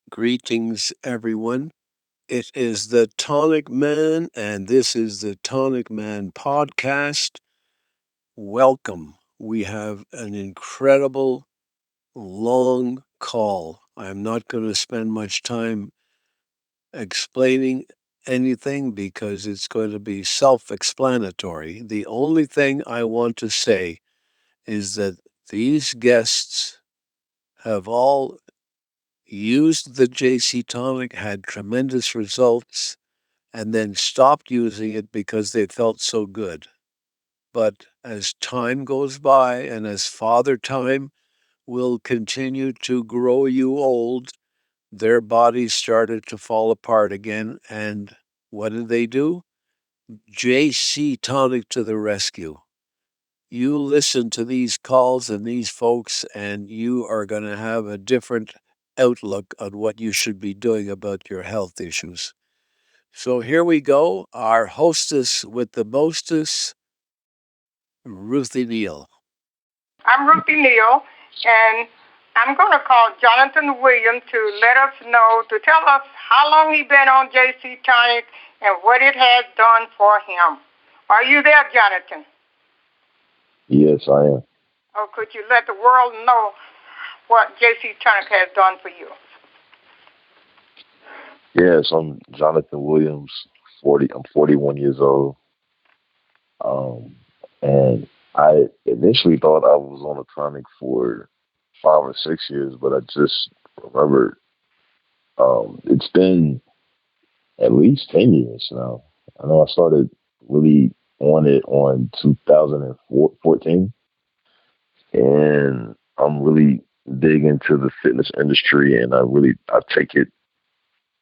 Greetings, everyone. It is the Tonic Man, and this is the Tonic Man podcast. Welcome. We have an incredible long call. I'm not going to spend much time explaining anything because it's going to be self explanatory. The only thing I want to say is that these guests have all used the JC tonic, had tremendous results, and then stopped using it because they felt so good. But as time goes by and as Father Time will continue to grow you old, their bodies started to fall apart again. And what did they do? JC Tonic to the rescue. You listen to these calls and these folks, and you are going to have a different outlook on what you should be doing about your health issues. So here we go. Our hostess with the mostest, Ruthie Neal. I'm Ruthie Neal, and I'm going to call Jonathan Williams to let us know, to tell us how long he's been on JC Tonic and what it has done for him. Are you there, Jonathan? Yes, I am. Or could you let the world know what JC Tonic has done for you? Yes, I'm Jonathan Williams. I'm 41 years old. Um, and I initially thought I was on a tonic for 5 or 6 years, but I just remembered it's been at least 10 years now. I know I started really on it on 2014, and I'm really big into the fitness industry, and I take it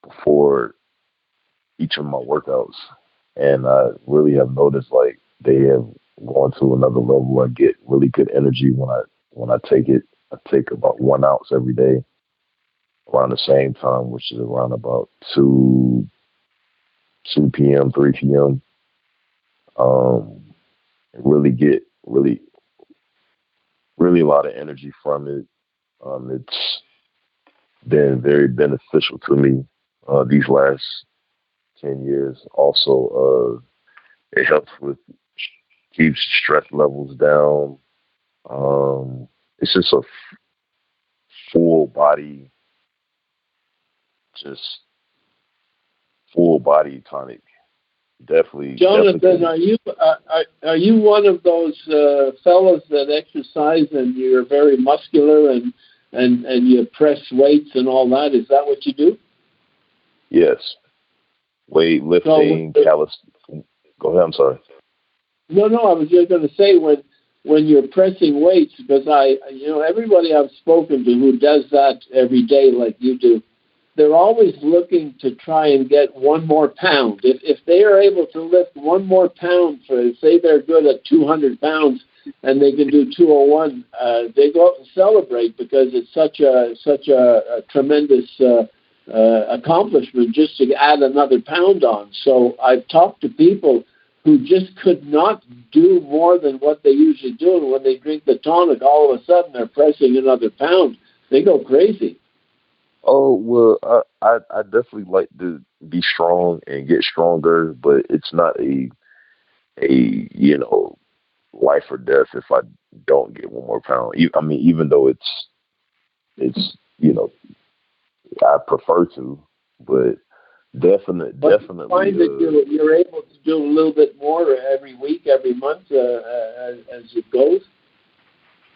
before each of my workouts, and I really have noticed like they have gone to another level. I get really good energy when I take it. I take about 1 ounce every day around the same time, which is around about two p.m., 3 p.m. Um, really get really a lot of energy from it. It's been very beneficial to me these last 10 years. Also, it helps with keeps stress levels down. It's just a full body, just full body tonic. Definitely. Jonathan, are you one of those fellas that exercise and you're very muscular and you press weights and all that? Is that what you do? Yes, weight lifting, So, calisthenics. Go ahead. I'm sorry. no, I was just going to say when you're pressing weights, because everybody I've spoken to who does that every day like you do, they're always looking to try and get one more pound. If they are able to lift one more pound, for say they're good at 200 pounds and they can do 201, they go out and celebrate because it's such a tremendous accomplishment just to add another pound on. So I've talked to people who just could not do more than what they usually do, and when they drink the tonic, all of a sudden they're pressing another pound. They go crazy. Oh well, I definitely like to be strong and get stronger, but it's not a life or death if I don't get 1 more pound. I mean, even though it's I prefer to, but But you definitely. find that you're able to do a little bit more every week, every month as it goes.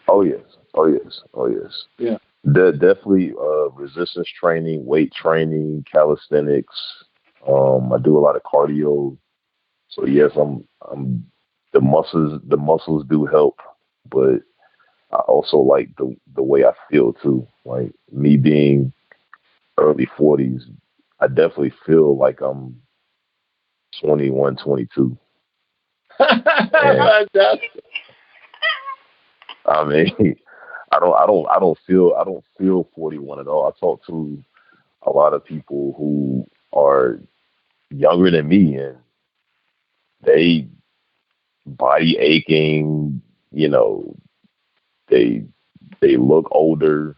Oh yes, oh yes, oh yes. Yeah. Definitely resistance training, weight training, calisthenics. I do a lot of cardio. So yes, I'm the muscles do help, but I also like the way I feel too. Like me being early 40s, I definitely feel like I'm 21, 22. And I mean, I don't feel 41 at all. I talk to a lot of people who are younger than me, and they body aching, you know, they they look older,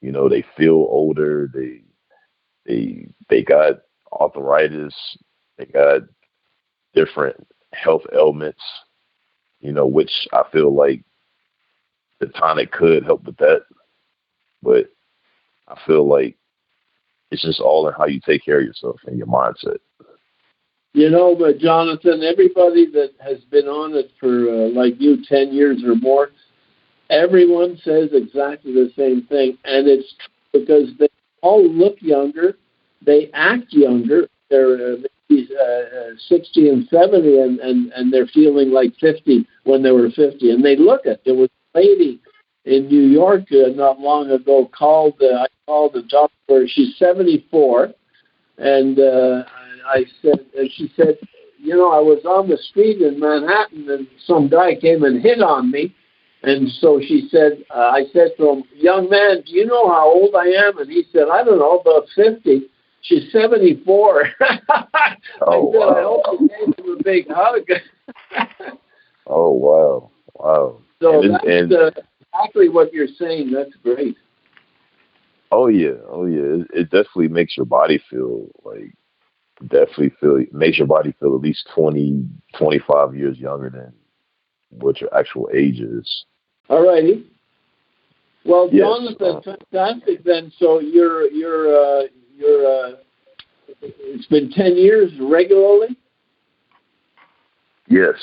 they feel older. They got arthritis. They got different health ailments. Which I feel like the tonic could help with that, but I feel like it's just all in how you take care of yourself and your mindset. But Jonathan, everybody that has been on it for like you 10 years or more, everyone says exactly the same thing, and it's true because they all look younger, they act younger. They're 60 and 70, and they're feeling like 50 when they were 50, and they look at. There was a lady in New York not long ago I called the doctor. She's 74, and I said, and she said, I was on the street in Manhattan, and some guy came and hit on me. And so she said, I said to him, young man, do you know how old I am? And he said, I don't know, about 50. She's 74. I Oh, said, wow. I hope you gave him a big hug. Oh, wow. So that's exactly what you're saying. That's great. Oh yeah. It definitely makes your body feel like makes your body feel at least 20, 25 years younger than what your actual age is. All righty. Well, Yes, Jonathan, fantastic. Then, so you're it's been 10 years regularly. yes,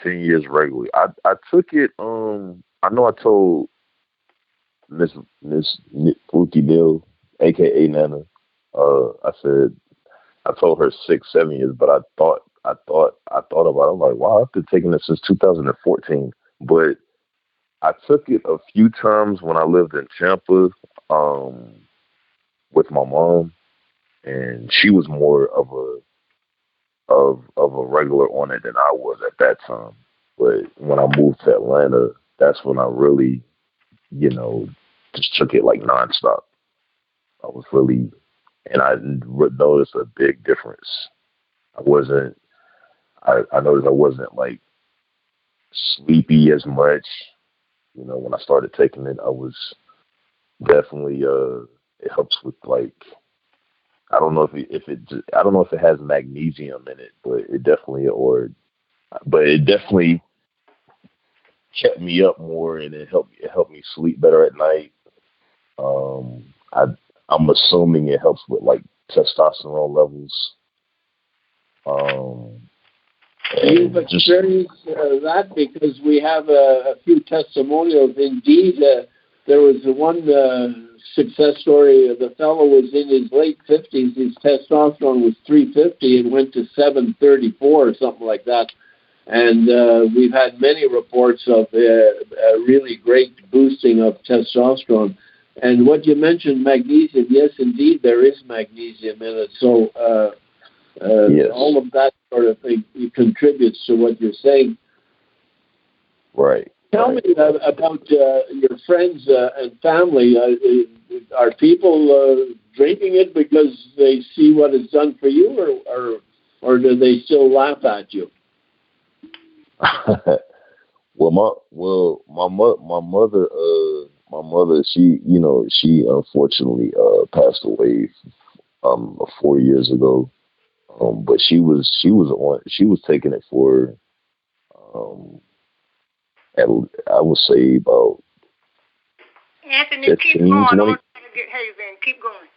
10 years regularly. I took it. I know I told Miss Ruthie Neal, aka Nana. I said I told her 6, 7 years, but I thought about it. I'm like, wow, I've been taking it since 2014. But I took it a few times when I lived in Tampa, um, with my mom, and she was more of a regular on it than I was at that time. But when I moved to Atlanta, that's when I really, you know, just took it like nonstop. I was really, and I noticed a big difference. I wasn't. I noticed I wasn't like sleepy as much. When I started taking it, I was definitely. It helps with like I don't know I don't know if it has magnesium in it, but it definitely kept me up more, and it helped me sleep better at night. I I'm assuming it helps with like testosterone levels. Um, You've and just experienced that because we have a few testimonials. Indeed, there was one success story. The fellow was in his late 50s. His testosterone was 350 and went to 734 or something like that. And we've had many reports of a really great boosting of testosterone. And what you mentioned, magnesium, yes, indeed, there is magnesium in it. So yes, all of that sort of thing contributes to what you're saying. right, Tell right. me about your friends and family. Are people drinking it because they see what it's done for you, or do they still laugh at you? My mother, she unfortunately passed away 4 years ago. But she was taking it for um at, I would say about Anthony, keep 15, going. 20, Don't try to get Hazel in. Keep going.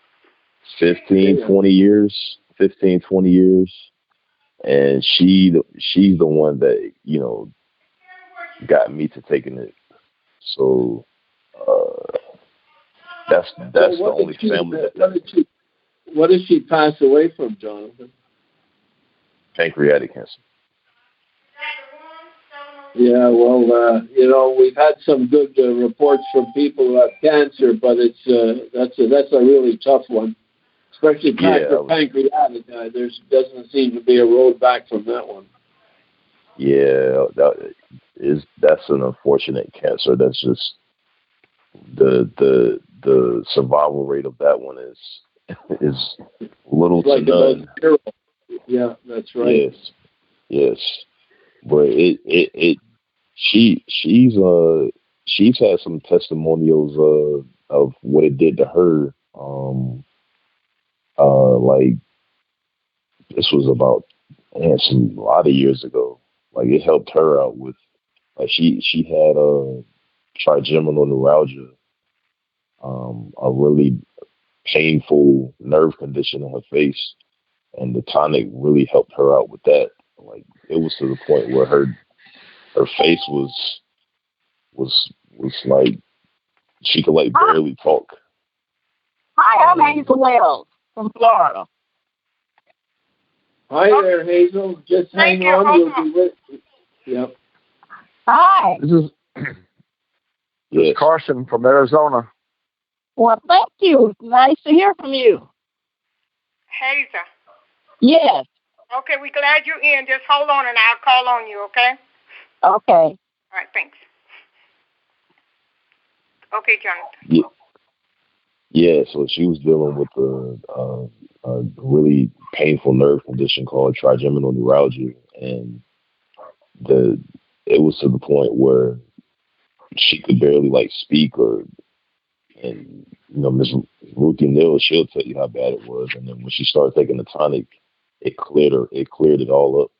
15, 20 years, 15, 20 years, and she's the one that got me to taking it. So uh, So that's the only family that what did she pass away from, Jonathan? pancreatic cancer. Yeah, well, we've had some good reports from people who have cancer, but that's a really tough one, especially pancreatic. There doesn't seem to be a road back from that one. Yeah, that's an unfortunate cancer. That's just the survival rate of that one is little It's like to none. about 0. Yeah, that's right. Yes, but she's had some testimonials of what it did to her. like this was about a lot of years ago. Like it helped her out with like she had trigeminal neuralgia, a really painful nerve condition in her face, and the tonic really helped her out with that. Like it was to the point where her face was like she could like barely talk. Hi, I'm Hazel from Florida. Hi there, Hazel. Just hang on. We'll be with you. Yep. Hi. This is Carson from Arizona. Well, thank you. Nice to hear from you. Hazel. Yes. Okay, we're glad you're in. Just hold on and I'll call on you, okay? Okay. All right, thanks. Okay, Jonathan. Yeah, so she was dealing with a really painful nerve condition called trigeminal neuralgia, and it was to the point where she could barely like speak and Miss Ruthie Neal, she'll tell you how bad it was, and then when she started taking the tonic, it cleared it all up.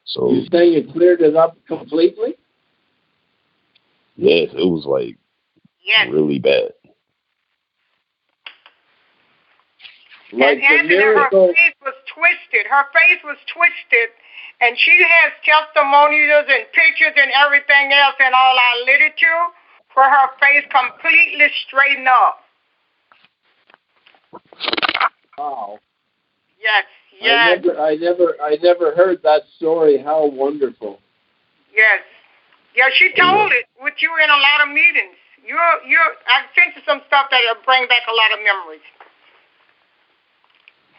So you saying it cleared it up completely? Yes, it was like really bad. Like and her face was twisted. Her face was twisted, and she has testimonials and pictures and everything else in all our literature for her face completely straightened up. Wow. Yes, yes. I never heard that story. How wonderful. Yes. Yeah, she told it with you in a lot of meetings. I've sent you some stuff that'll bring back a lot of memories.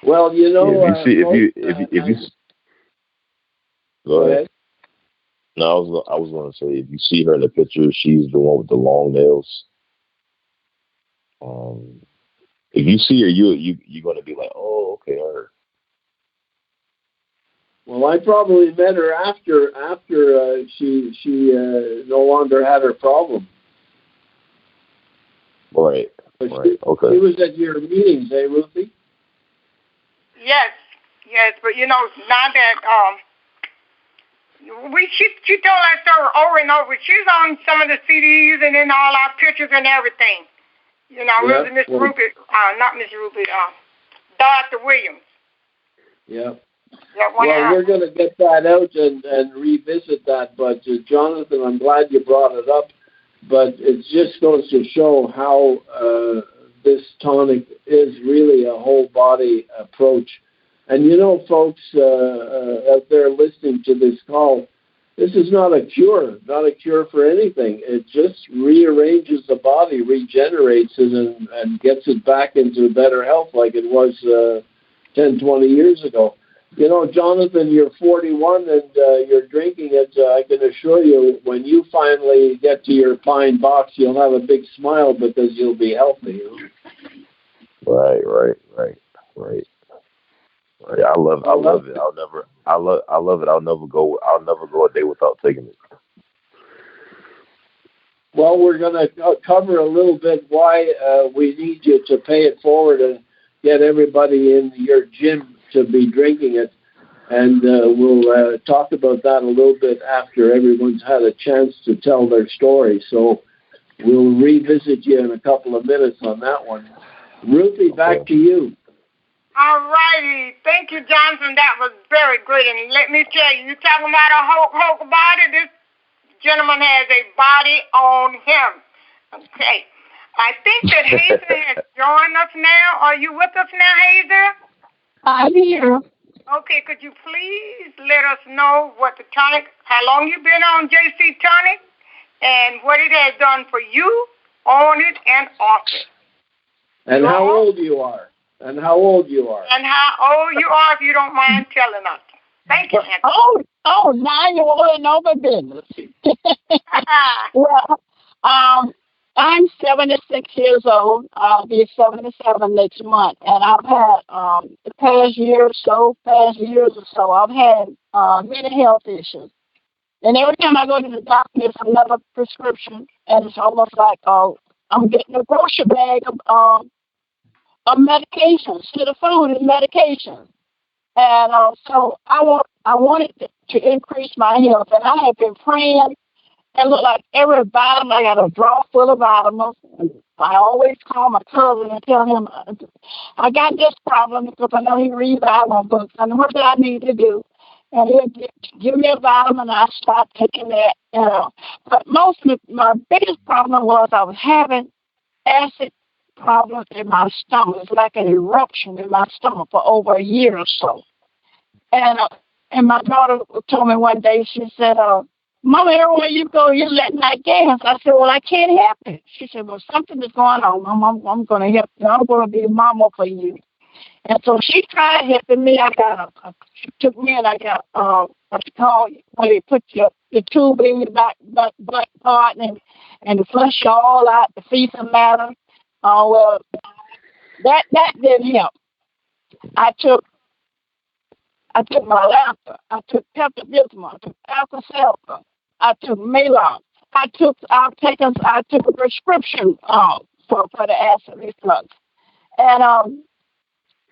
Well, if you go ahead. No, I was going to say if you see her in the picture, she's the one with the long nails. If you see her, you're going to be like, oh, okay, her. Well, I probably met her after she no longer had her problem. Right. Okay. She was at your meetings, Ruthie? Yes, but now that she told that story over and over. She's on some of the CDs and in all our pictures and everything. Really Miss Ruby, not Miss Ruby, Dr. Williams. Yeah. Well, we're going to get that out and revisit that. But Jonathan, I'm glad you brought it up. But it just goes to show how this tonic is really a whole body approach. And folks out there listening to this call, this is not a cure for anything. It just rearranges the body, regenerates it, and gets it back into better health like it was 10, 20 years ago. Jonathan, you're 41 and you're drinking it. I can assure you, when you finally get to your pine box, you'll have a big smile because you'll be healthy. Right. I love it. I love it. I'll never go a day without taking it. Well, we're going to cover a little bit why we need you to pay it forward and get everybody in your gym to be drinking it. And we'll talk about that a little bit after everyone's had a chance to tell their story. So we'll revisit you in a couple of minutes on that one. Ruthie, back to you. All righty. Thank you, Johnson. That was very good. And let me tell you, you're talking about a Hulk body. This gentleman has a body on him. Okay. I think that Hazel has joined us now. Are you with us now, Hazel? I'm here. Okay. Could you please let us know what the tonic, how long you've been on JC Tonic, and what it has done for you, on it, and off it. And how old you are. And how old you are, if you don't mind telling us. Thank you, Anthony. Now you want to know my business. Well, I'm 76 years old. I'll be 77 next month, and I've had the past years or so, I've had many health issues. And every time I go to the doctor, it's another prescription, and it's almost like I'm getting a grocery bag of of medication. See, the food is medication. And so I wanted to increase my health, and I have been praying. And look, like every vitamin, I got a drawer full of vitamins. And I always call my cousin and tell him I got this problem because I know he reads vitamin books. And what do I need to do? And he'll give me a vitamin, and I start taking that. But my biggest problem was I was having acid problems in my stomach. It's like an eruption in my stomach for over a year or so. And my daughter told me one day, she said, Mama, everywhere you go, you're letting out gas. I said, well, I can't help it. She said, well, something is going on, Mom. I'm going to help you. I'm going to be a mama for you. And so she tried helping me. She took me and I got what you call when they put the tube in your butt part and flush you all out, the fecal matter. Well, that didn't help. I took my laughter. I took Pepto-Bismol. I took Alka-Seltzer. I took Maalox. I took a prescription for the acid reflux. And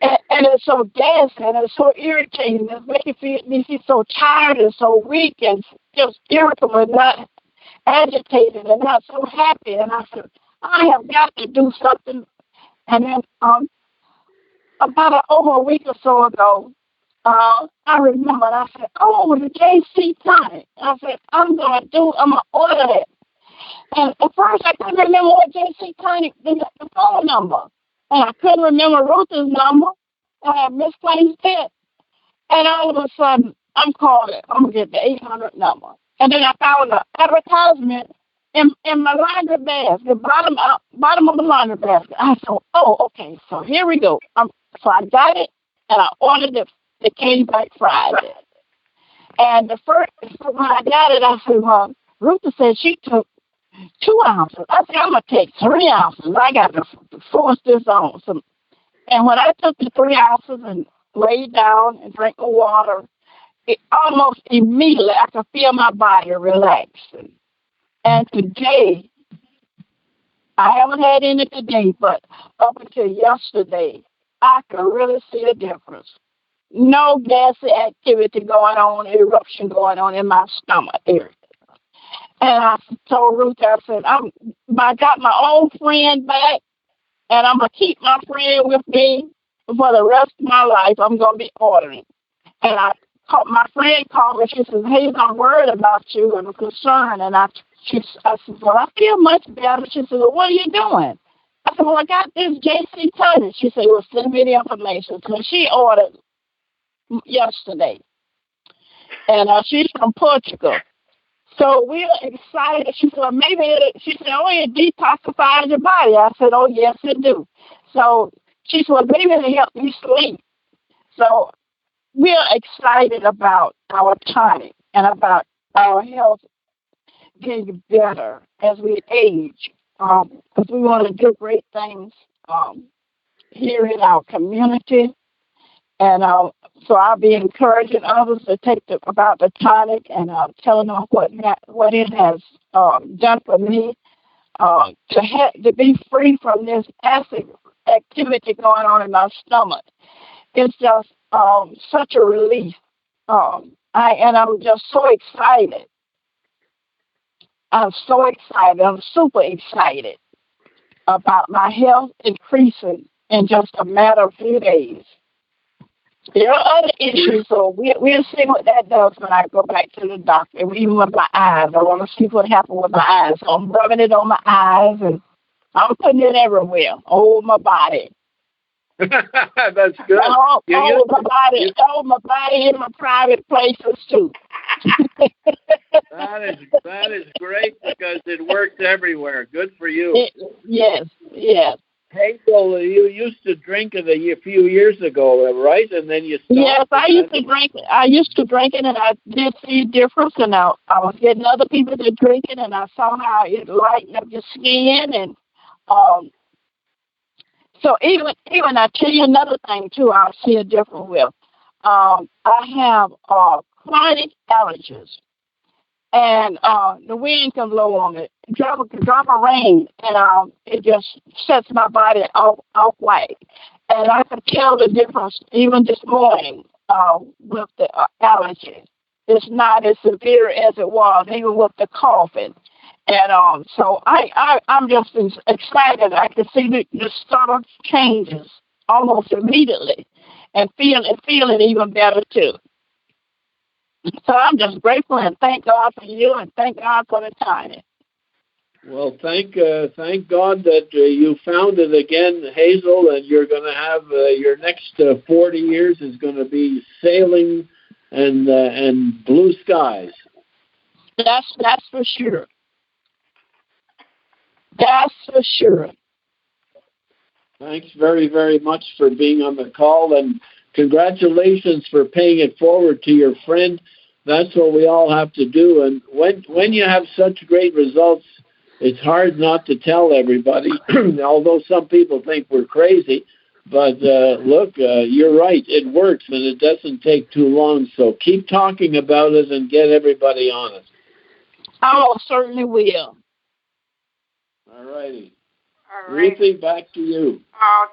it's so gassy and it's so irritating. It's making me feel so tired and so weak and just irritable and not agitated and not so happy. And I said, I have got to do something. And then about over a week or so ago, I remembered. I said, oh, the JC Tonic. I said, I'm going to order it. And at first I couldn't remember what JC Tonic, the phone number. And I couldn't remember Ruthie's number. And I misplaced it. And all of a sudden, I'm calling. I'm going to get the 800 number. And then I found an advertisement in my laundry basket, bottom of the laundry basket. I said, oh, okay, so here we go. So I got it, and I ordered it. It came back Friday. And when I got it, I said, well, Ruthie said she took 2 ounces. I said, I'm going to take 3 ounces. I got to force this on. And when I took the 3 ounces and laid down and drank the water, it almost immediately I could feel my body relaxing. And today, I haven't had any today, but up until yesterday, I could really see the difference. No gassy activity going on, eruption going on in my stomach area. And I told Ruth, I said, I got my old friend back, and I'm going to keep my friend with me for the rest of my life. I'm going to be ordering. And my friend called me. She says, Hazel, I'm worried about you and I'm concerned. And I said, well, I feel much better. She said, well, what are you doing? I said, well, I got this JC Tonic. She said, well, send me the information. So she ordered yesterday. And she's from Portugal. So we're excited. She said, well, she said, oh, it detoxifies your body. I said, oh, yes, it do. So she said, well, maybe it'll help me sleep. So we're excited about our tonic and about our health getting better as we age, because we want to do great things here in our community. And so I'll be encouraging others to take about the tonic and telling them what it has done for me to be free from this acid activity going on in my stomach. It's just such a relief. I'm just so excited. I'm so excited. I'm super excited about my health increasing in just a matter of few days. There are other issues, so we'll see what that does when I go back to the doctor. Even with my eyes, I want to see what happens with my eyes. So I'm rubbing it on my eyes, and I'm putting it everywhere, all over my body. That's good. All over my body in my private places too. That is great because it works everywhere. Good for you. Yes. Hazel, you used to drink it a few years ago, right? And then you stopped. Yes, I used to drink it. And I did see a difference. And I was getting other people to drink it, and I saw how it lightened up your skin. And so even I tell you another thing too. I see a difference with. I have chronic allergies, and the wind can blow on it, drop a rain, and it just sets my body off white. And I could tell the difference even this morning with the allergies. It's not as severe as it was, even with the coughing. And so I'm just excited. I can see the subtle changes almost immediately, and feeling even better too. So I'm just grateful and thank God for you and thank God for the timing. Well, thank God that you found it again, Hazel, and you're going to have your next 40 years is going to be sailing and blue skies. That's for sure. That's for sure. Thanks very, very much for being on the call, and congratulations for paying it forward to your friend. That's what we all have to do. And when you have such great results, it's hard not to tell everybody, although some people think we're crazy. But look, you're right. It works, and it doesn't take too long. So keep talking about it and get everybody on it. I certainly will. All righty. All right. Ruthie, back to you.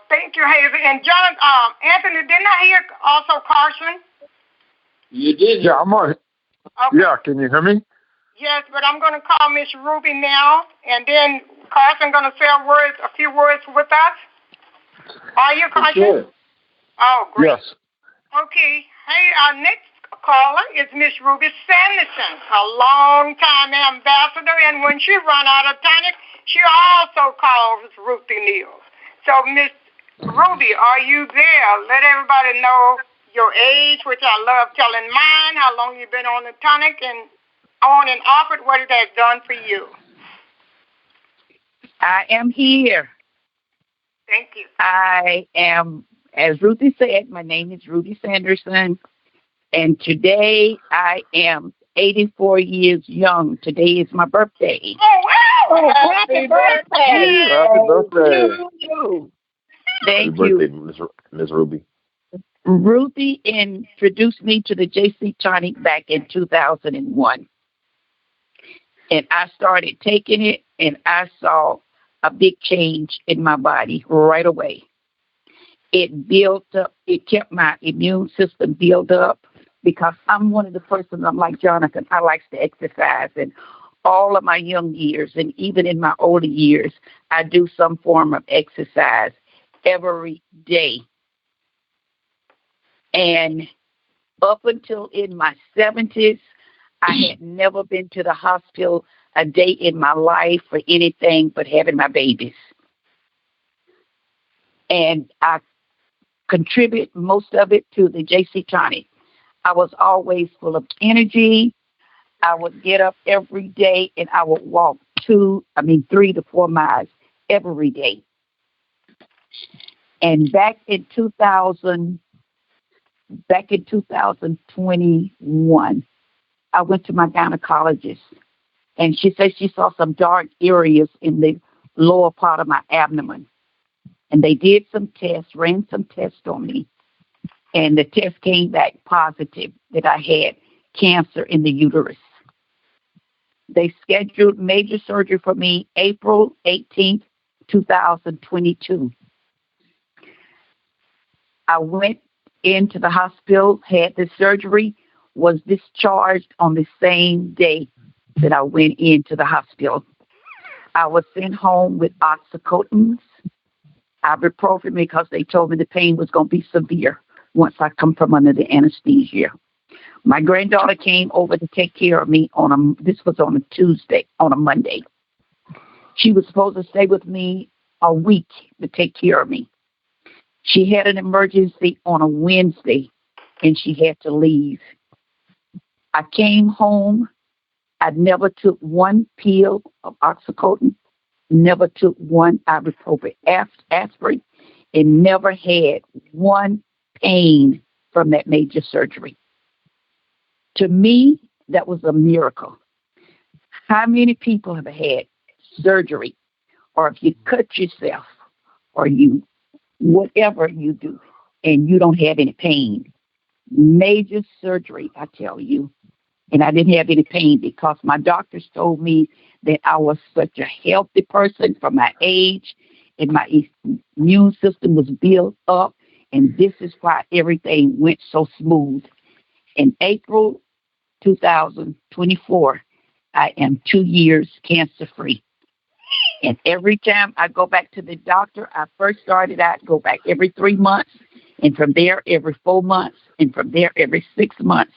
Thank you, Hazel. And John, Anthony, didn't I hear also Carson? You did. Yeah, I'm on. Okay. Yeah, can you hear me? Yes, but I'm going to call Miss Ruby now, and then Carson going to say a few words with us. Are you, Carson? Sure. Oh, great. Yes. Okay. Hey, our next caller is Miss Ruby Sanderson, a long-time ambassador, and when she run out of tonic, she also calls Ruthie Neal. So, Miss Ruby, are you there? Let everybody know your age, which I love telling mine, how long you've been on the tonic, and on and off it, what it has done for you. I am here. Thank you. I am, as Ruthie said, my name is Ruthie Sanderson, and today I am 84 years young. Today is my birthday. Oh, wow! Oh, happy birthday! Happy birthday! Thank Happy you. birthday, Miss Ruby. Ruthie introduced me to the JC Tonic back in 2001. And I started taking it, and I saw a big change in my body right away. It built up, it kept my immune system built up because I'm one of the persons, I'm like Jonathan, I like to exercise. And all of my young years, and even in my older years, I do some form of exercise every day. And up until in my 70s, I had never been to the hospital a day in my life for anything but having my babies. And I contribute most of it to the JC Tonic. I was always full of energy. I would get up every day and I would walk 3 to 4 miles every day. And back in 2021, I went to my gynecologist, and she said she saw some dark areas in the lower part of my abdomen. And they did some tests, ran some tests on me, and the test came back positive that I had cancer in the uterus. They scheduled major surgery for me April 18th, 2022. I went into the hospital, had the surgery, was discharged on the same day that I went into the hospital. I was sent home with oxycodone, ibuprofen, because they told me the pain was going to be severe once I come from under the anesthesia. My granddaughter came over to take care of me this was on a Monday. She was supposed to stay with me a week to take care of me. She had an emergency on a Wednesday, and she had to leave. I came home. I never took one pill of oxycodone, never took one ibuprofen aspirin, and never had one pain from that major surgery. To me, that was a miracle. How many people have had surgery, or if you cut yourself, or you whatever you do, and you don't have any pain? Major surgery, I tell you, and I didn't have any pain because my doctors told me that I was such a healthy person for my age, and my immune system was built up, and this is why everything went so smooth. In April 2024, I am 2 years cancer free. And every time I go back to the doctor, I first started out, go back every 3 months, and from there every 4 months, and from there every 6 months.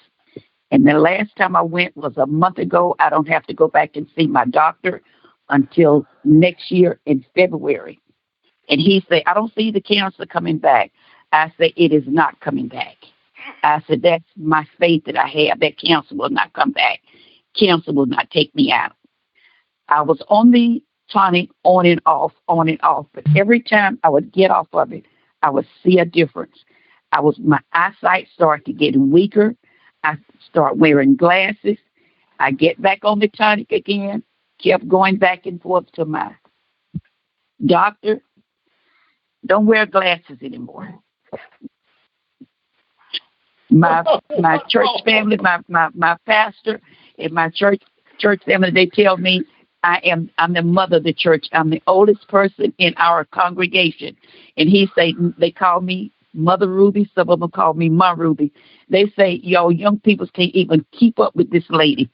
And the last time I went was a month ago. I don't have to go back and see my doctor until next year in February. And he said, I don't see the cancer coming back. I said, it is not coming back. I said, that's my faith that I have. That cancer will not come back. Cancer will not take me out. I was on the tonic on and off, on and off. But every time I would get off of it, I would see a difference. My eyesight started getting weaker. I start wearing glasses. I get back on the tonic again, kept going back and forth to my doctor. Don't wear glasses anymore. My church family, my pastor and my church family, they tell me I'm the mother of the church. I'm the oldest person in our congregation. And they call me Mother Ruby. Some of them call me Ma Ruby. They say, yo, young people can't even keep up with this lady.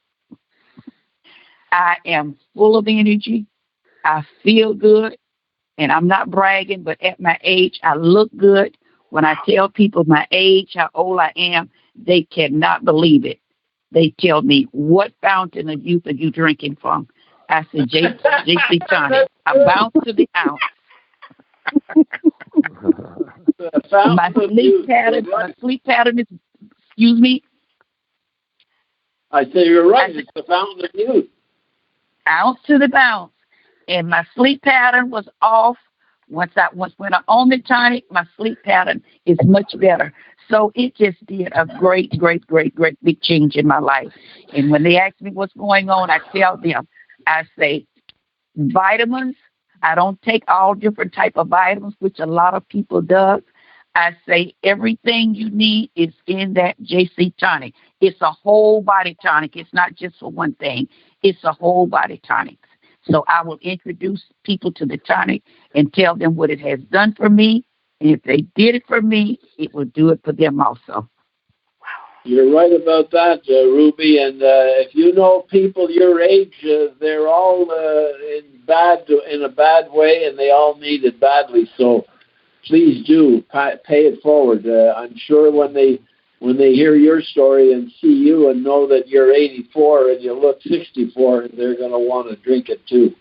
I am full of energy. I feel good. And I'm not bragging, but at my age, I look good. When I tell people my age, how old I am, they cannot believe it. They tell me, what fountain of youth are you drinking from? I said, JC Tonic. I bounce to the ounce. My sleep pattern is, excuse me? I say you're right. It's the fountain of youth. Ounce to the bounce. And my sleep pattern was off. When I'm on the tonic, my sleep pattern is much better. So it just did a great big change in my life. And when they ask me what's going on, I tell them, I say, vitamins. I don't take all different type of vitamins, which a lot of people does. I say everything you need is in that JC tonic. It's a whole body tonic. It's not just for one thing. It's a whole body tonic. So I will introduce people to the tonic and tell them what it has done for me. And if they did it for me, it will do it for them also. You're right about that, Ruby. And if you know people your age, they're all in a bad way, and they all need it badly. So please do pay it forward. I'm sure when they hear your story and see you and know that you're 84 and you look 64, they're going to want to drink it too.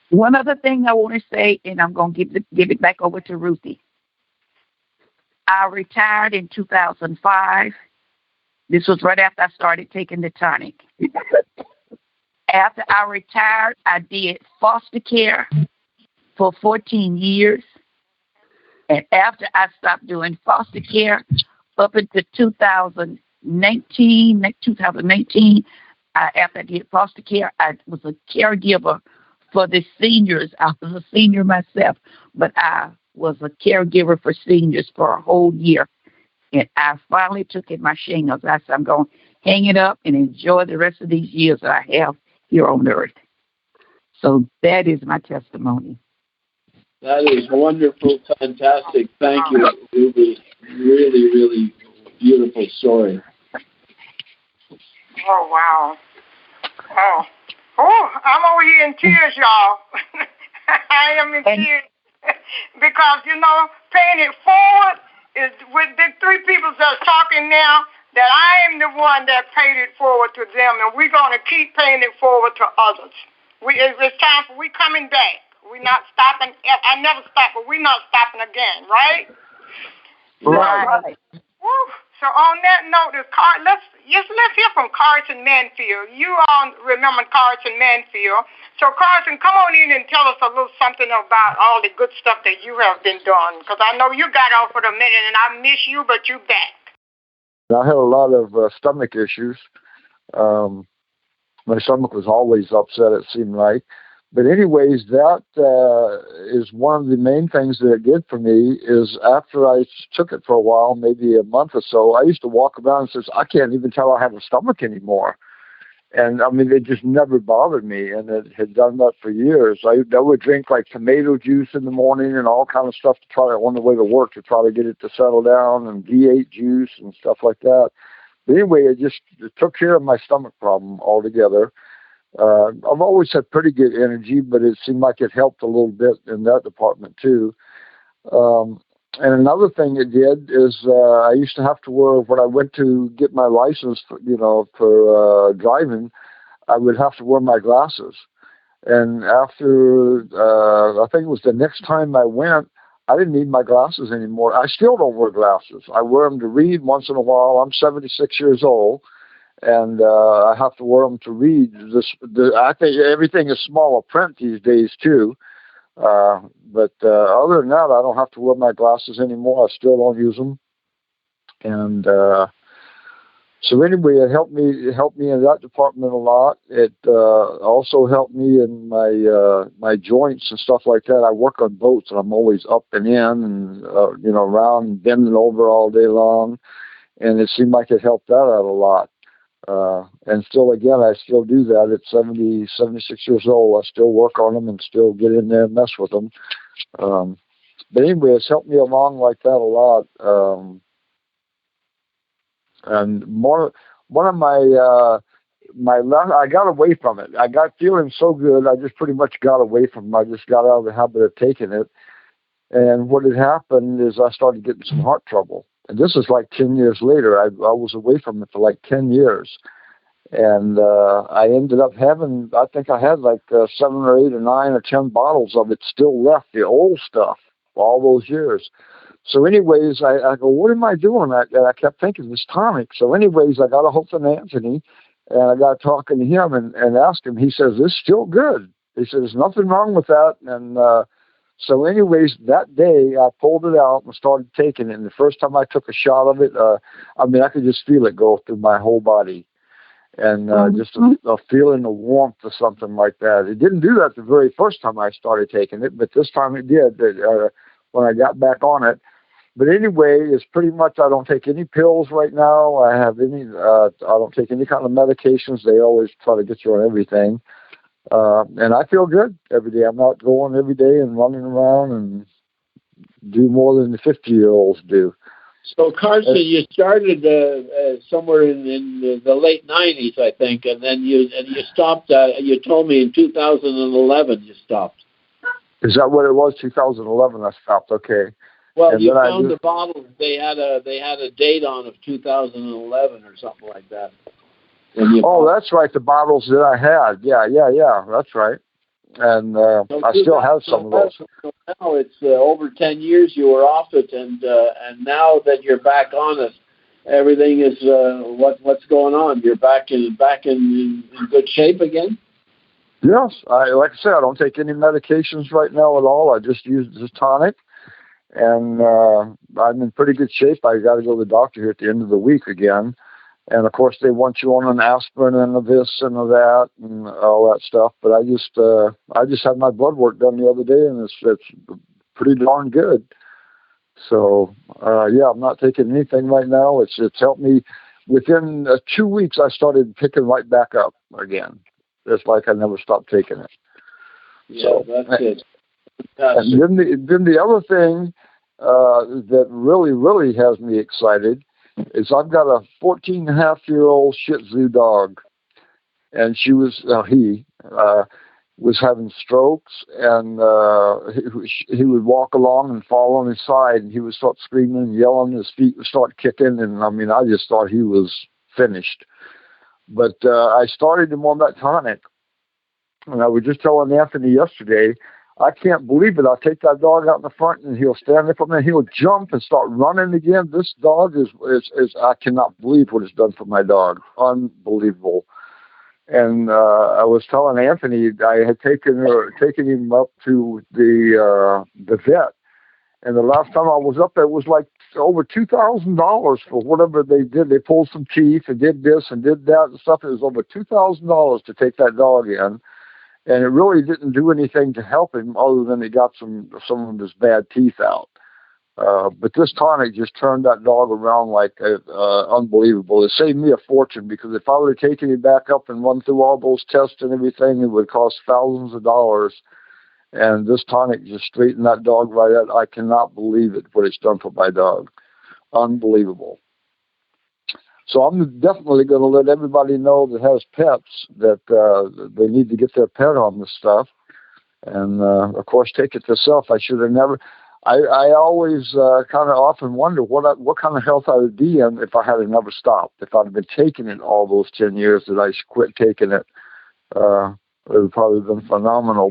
One other thing I want to say, and I'm going to give it back over to Ruthie. I retired in 2005. This was right after I started taking the tonic. After I retired, I did foster care for 14 years. And after I stopped doing foster care, up until 2019, after I did foster care, I was a caregiver for the seniors. I was a senior myself, but I was a caregiver for seniors for a whole year. And I finally took in my shingles. I said, I'm going to hang it up and enjoy the rest of these years that I have here on earth. So that is my testimony. That is wonderful, fantastic. Thank you, Ruby. Really, really beautiful story. Oh, wow. Oh, I'm over here in tears, y'all. I am in tears. Because, paying it forward is with the three people that's talking now, that I am the one that paid it forward to them, and we're going to keep paying it forward to others. It's time for we coming back. We're not stopping. I never stop, but we're not stopping again, right? Right. So on that note, let's hear from Carson Manfield. You all remember Carson Manfield. So Carson, come on in and tell us a little something about all the good stuff that you have been doing. Because I know you got off for a minute, and I miss you, but you back. I had a lot of stomach issues. My stomach was always upset, it seemed like. But anyways, that is one of the main things that it did for me. Is after I took it for a while, maybe a month or so, I used to walk around and says, I can't even tell I have a stomach anymore. And I mean, it just never bothered me, and it had done that for years. I would drink like tomato juice in the morning and all kind of stuff to try to, on the way to work, to try to get it to settle down, and V8 juice and stuff like that. But anyway, it took care of my stomach problem altogether. I've always had pretty good energy, but it seemed like it helped a little bit in that department too. And another thing it did is I used to have to wear, when I went to get my license, for driving, I would have to wear my glasses. And after, I think it was the next time I went, I didn't need my glasses anymore. I still don't wear glasses. I wear them to read once in a while. I'm 76 years old, and I have to wear them to read. I think everything is smaller print these days too. But other than that, I don't have to wear my glasses anymore. I still don't use them. And so anyway, it helped me in that department a lot. It also helped me in my joints and stuff like that. I work on boats, and I'm always up and in and around and bending over all day long. And it seemed like it helped that out a lot. And still, again, I still do that at 76 years old. I still work on them and still get in there and mess with them. But anyway, it's helped me along like that a lot. And one of my left, I got away from it. I got feeling so good, I just pretty much got away from it. I just got out of the habit of taking it. And what had happened is I started getting some heart trouble. And this is like 10 years later. I was away from it for like 10 years. And I ended up having, I think I had like 7 or 8 or 9 or 10 bottles of it still left, the old stuff, all those years. So anyways, I go, what am I doing? And I kept thinking, this tonic. So anyways, I got a hold of Anthony, and I got talking to him and asked him. He says, it's still good. He said, there's nothing wrong with that. And so anyways, that day I pulled it out and started taking it. And the first time I took a shot of it, I could just feel it go through my whole body. And just a feeling of warmth or something like that. It didn't do that the very first time I started taking it, but this time it did when I got back on it. But anyway, it's pretty much, I don't take any pills right now. I don't take any kind of medications. They always try to get you on everything. And I feel good every day. I'm out going every day and running around and do more than the 50-year-olds do. So, Carson, you started somewhere in the late 90s, I think, and then you stopped. You told me in 2011 you stopped. Is that what it was? 2011 I stopped. Okay. Well, and you found the bottle. They had a date on of 2011 or something like that. That's right. The bottles that I had. Yeah. That's right. And I still have some of those. So now it's over 10 years you were off it, and now that you're back on it, everything is what's going on? You're back in good shape again? Yes. Like I said, I don't take any medications right now at all. I just use this tonic, and I'm in pretty good shape. I got to go to the doctor here at the end of the week again. And of course, they want you on an aspirin and a this and a that and all that stuff. But I just had my blood work done the other day, and it's pretty darn good. So I'm not taking anything right now. It's helped me. Within 2 weeks, I started picking right back up again. It's like I never stopped taking it. Yeah, so, that's it. And then the other thing that really, really has me excited is I've got a 14-and-a-half-year-old Shih Tzu dog, and he was having strokes, and he would walk along and fall on his side, and he would start screaming and yelling, his feet would start kicking, and I just thought he was finished. But I started him on that tonic, and I was just telling Anthony yesterday, I can't believe it. I'll take that dog out in the front, and he'll stand there for me, and he'll jump and start running again. This dog is I cannot believe what it's done for my dog. Unbelievable. And I was telling Anthony I had taken him up to the vet, and the last time I was up there, it was like over $2,000 for whatever they did. They pulled some teeth and did this and did that and stuff. It was over $2,000 to take that dog in. and it really didn't do anything to help him other than he got some of his bad teeth out. But this tonic just turned that dog around like unbelievable. It saved me a fortune, because if I would have taken him back up and run through all those tests and everything, it would cost thousands of dollars. And this tonic just straightened that dog right out. I cannot believe it, what it's done for my dog. Unbelievable. So I'm definitely going to let everybody know that has pets that they need to get their pet on this stuff. And, of course, take it yourself. I should have never... I always kind of often wonder what kind of health I would be in if I had never stopped. If I'd been taking it all those 10 years that I quit taking it, it would probably have been phenomenal.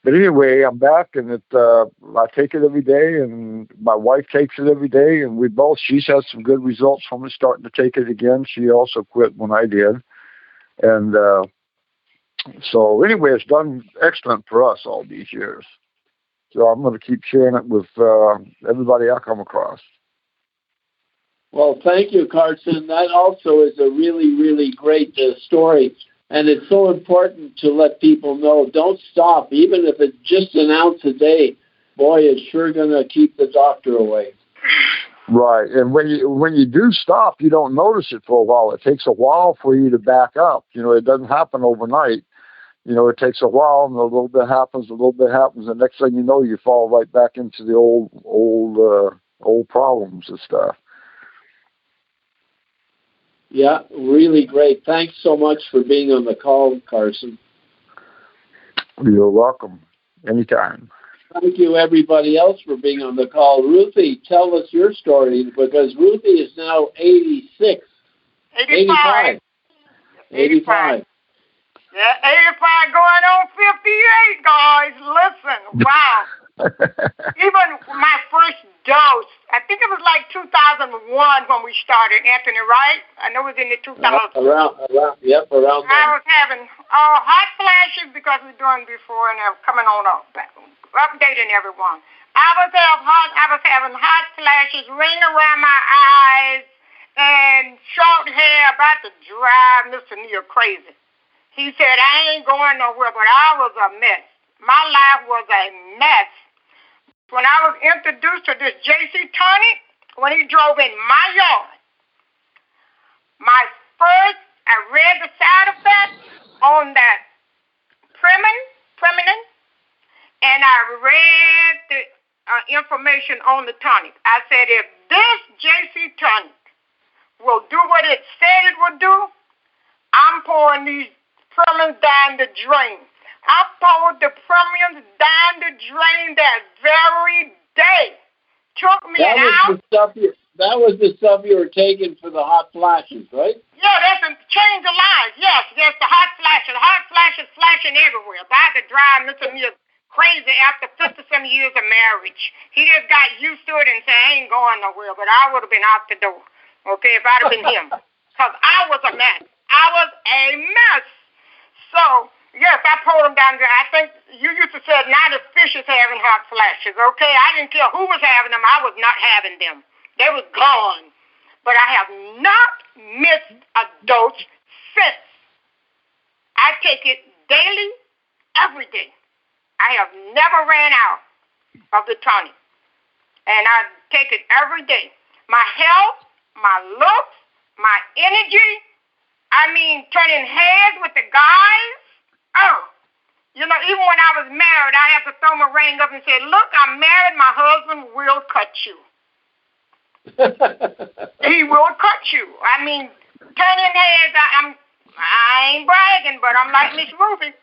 But anyway, I'm back, and I take it every day, and my wife takes it every day, and she's had some good results from it, starting to take it again. She also quit when I did. And so anyway, it's done excellent for us all these years. So I'm going to keep sharing it with everybody I come across. Well, thank you, Carson. That also is a really, really great story. And it's so important to let people know, don't stop. Even if it's just an ounce a day, boy, it's sure going to keep the doctor away. Right. And when you do stop, you don't notice it for a while. It takes a while for you to back up. It doesn't happen overnight. It takes a while, and a little bit happens. The next thing you know, you fall right back into the old problems and stuff. Yeah, really great. Thanks so much for being on the call, Carson. You're welcome. Anytime. Thank you, everybody else, for being on the call. Ruthie, tell us your story, because Ruthie is now 86. 85. 85. Yeah, 85 going on 58, guys. Listen, wow. Even my first dose, I think it was like 2001 when we started, Anthony, right? I know it was in the 2000s. Around then. I was having hot flashes because we were doing before, and they're coming on up, updating everyone. I was having hot flashes, ring around my eyes, and short hair, about to drive Mr. Neal crazy. He said, I ain't going nowhere, but I was a mess. My life was a mess. When I was introduced to this JC Tonic, when he drove in my yard, I read the side effects on that Preminin, and I read the information on the tonic. I said, if this JC Tonic will do what it said it would do, I'm pouring these premiums down the drain. I poured the premiums down the drain that very day. Took me an hour. That was the stuff you were taking for the hot flashes, right? Yeah, that's a change of lives. Yes, the hot flashes. Hot flashes flashing everywhere. About to drive Mr. Neal crazy after 50-some years of marriage. He just got used to it and said, I ain't going nowhere, but I would have been out the door, okay, if I'd have been him. Because I was a mess. I was a mess. So, yes, I poured them down there. I think you used to say now the fish is having hot flashes, okay? I didn't care who was having them. I was not having them. They was gone. But I have not missed a dose since. I take it daily, every day. I have never ran out of the tonic. And I take it every day. My health, my looks, my energy, turning heads with the guys. Even when I was married, I had to throw my ring up and say, look, I'm married, my husband will cut you. He will cut you. Turning heads, I ain't bragging, but I'm like Miss Ruthie.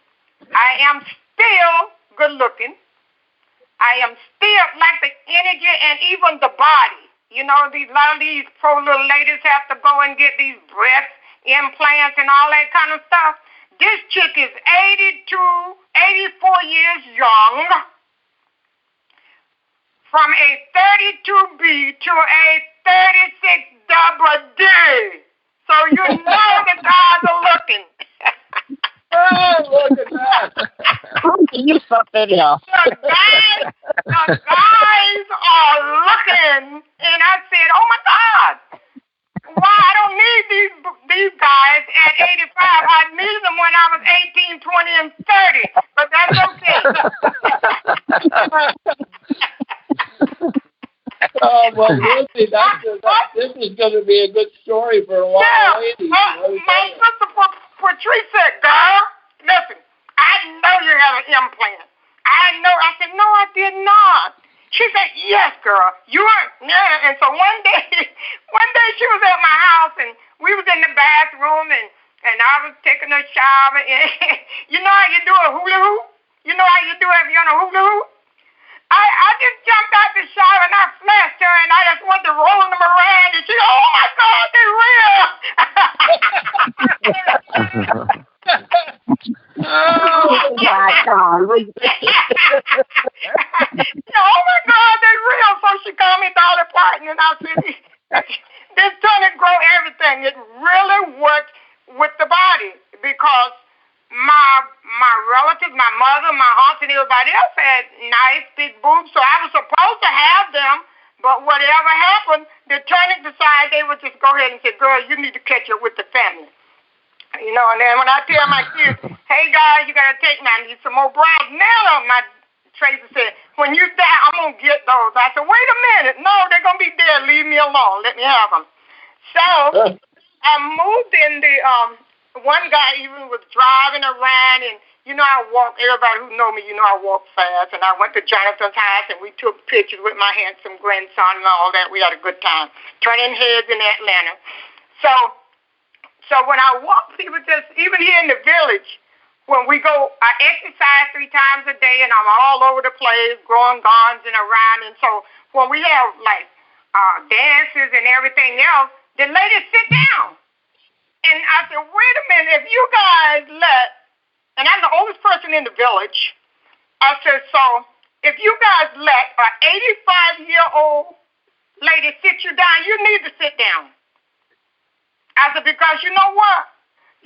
I am still good looking. I am still like the energy and even the body. A lot of these pro little ladies have to go and get these breast implants and all that kind of stuff. This chick is 84 years young, from a 32B to a 36 double D. So you know the guys are looking. Oh, look at that. You something else. The guys are looking. And I said, oh, my God. Why? I don't need these guys at 85. I needed them when I was 18, 20, and 30. Oh, well, Ruthie, this is going to be a good story for a lot of ladies. My sister Patrice said, girl, listen, I know you have an implant. I know. I said, no, I did not. She said, yes, girl, you are. Yeah. And so one day she was at my house, and we was in the bathroom, and I was taking a shower. And you know how you do a hula hoop? You know how you do it if you're on a hula hoop? I just jumped out the shower and I flashed her and I just went to rolling them around and she, oh my God, they're real. Oh my God. Oh my God, they're real. So she called me Dolly Parton and I said, this tonic grow everything. It really works with the body because my relatives, my mother, my aunts, and everybody else had nice big boobs, so I was supposed to have them. But whatever happened, the tonic decided they would just go ahead and say, "Girl, you need to catch up with the family." You know, and then when I tell my kids, "Hey guys, you gotta take me. I need some more bras." Now, my Tracy said, "When you die, I'm gonna get those." I said, "Wait a minute, no, they're gonna be dead. Leave me alone. Let me have them." So I moved in the one guy even was driving around, and you know I walk. Everybody who know me, you know I walk fast. And I went to Jonathan's house, and we took pictures with my handsome grandson and all that. We had a good time, turning heads in Atlanta. So when I walk, people just even here in the village, when we go, I exercise 3 times a day, and I'm all over the place, growing gardens and around. And so when we have like dances and everything else, the ladies sit down. And I said, wait a minute, if you guys and I'm the oldest person in the village, I said, so if you guys let an 85-year-old lady sit you down, you need to sit down. I said, because you know what?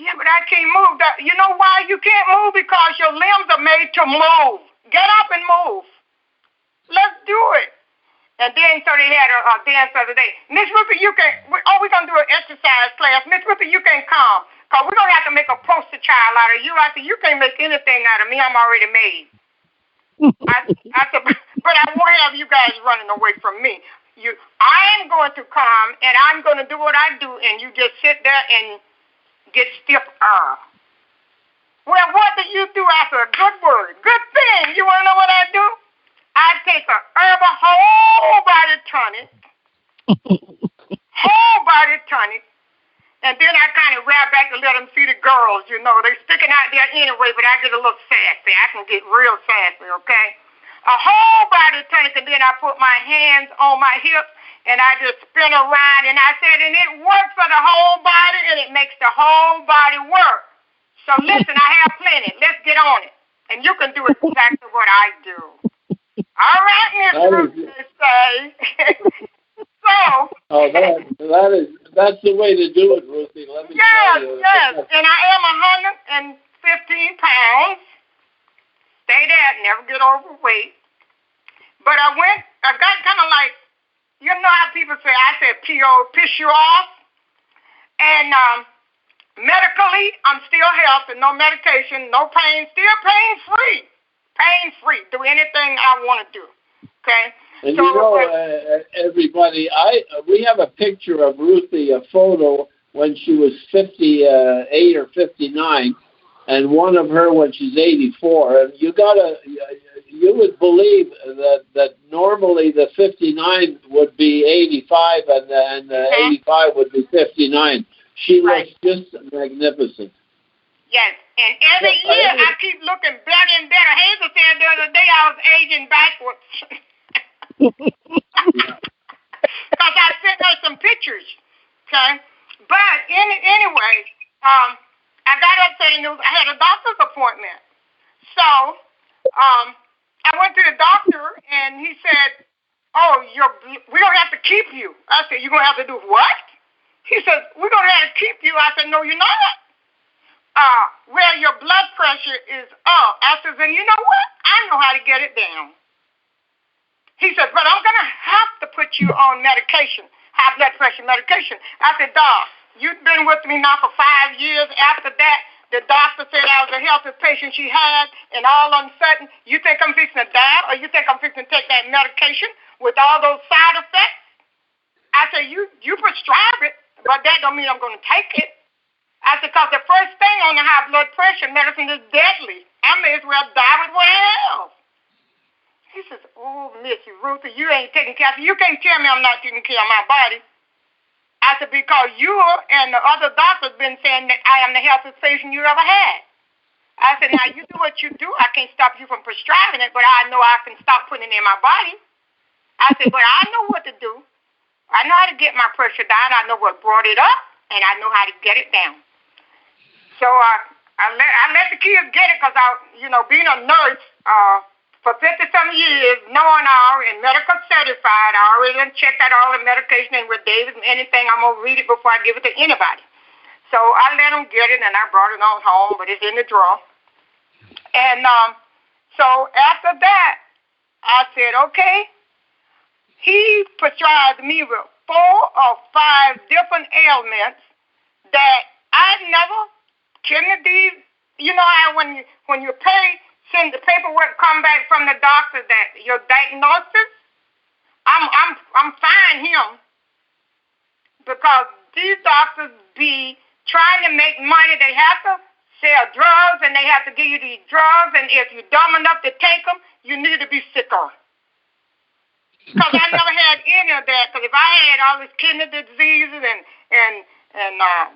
Yeah, but I can't move. You know why you can't move? Because your limbs are made to move. Get up and move. Let's do it. And then, so they had a dance the other day. Miss Ruthie, we're going to do an exercise class. Miss Ruthie, you can come. Because we're going to have to make a poster child out of you. I said, you can't make anything out of me. I'm already made. I said, but I won't have you guys running away from me. I am going to come, and I'm going to do what I do, and you just sit there and get stiff. Well, what do you do after a good word? Good thing. You want to know what I do? I take a herbal whole body tonic, and then I kind of wrap back to let them see the girls. You know, they're sticking out there anyway, but I get a little sassy. I can get real sassy, okay? A whole body tonic, and then I put my hands on my hips, and I just spin around, and I said, and it works for the whole body, and it makes the whole body work. So listen, I have plenty. Let's get on it. And you can do exactly what I do. All right, Miss Ruthie, say. That's the way to do it, Ruthie. Let me tell you. Yes, and I am 115 pounds. Stay there, never get overweight. But I got kind of like, you know how people say, I said, piss you off. And medically, I'm still healthy, no medication, no pain, still pain-free. Pain-free, do anything I want to do, okay? And so, everybody, we have a picture of Ruthie, a photo when she was 58 or 59, and one of her when she's 84. And you would believe that normally the 59 would be 85 and the 85 would be 59. She looks just magnificent. Yes, and every year I keep looking better and better. Hazel said the other day I was aging backwards. Because I sent her some pictures, okay? But anyway, I got up saying I had a doctor's appointment. So I went to the doctor, and he said, oh, we're going to have to keep you. I said, you're going to have to do what? He said, we're going to have to keep you. I said, no, you're not. Well, your blood pressure is up. I said, and you know what? I know how to get it down. He said, but I'm going to have to put you on medication, high blood pressure medication. I said, Doc, you've been with me now for 5 years. After that, the doctor said I was the healthiest patient she had, and all of a sudden, you think I'm fixing to die, or you think I'm fixing to take that medication with all those side effects? I said, you prescribe it, but that don't mean I'm going to take it. I said, because the first thing on the high blood pressure medicine is deadly. I may as well die with what else. He says, oh, Missy Ruthie, you ain't taking care of me. You can't tell me I'm not taking care of my body. I said, because you and the other doctors been saying that I am the healthiest patient you ever had. I said, now you do what you do. I can't stop you from prescribing it, but I know I can stop putting it in my body. I said, but I know what to do. I know how to get my pressure down. I know what brought it up, and I know how to get it down. So I let the kids get it because being a nurse for 50-some years, knowing all and medical certified, I already done checked out all the medication and with David and anything. I'm going to read it before I give it to anybody. So I let them get it, and I brought it on home, but it's in the drawer. And so after that, I said, okay. He prescribed me with 4 or 5 different ailments that I never, these, how when you send the paperwork come back from the doctor that your diagnosis, I'm firing him because these doctors be trying to make money. They have to sell drugs and they have to give you these drugs, and if you're dumb enough to take them, you need to be sicker. Because I never had any of that. Because if I had all this kidney diseases and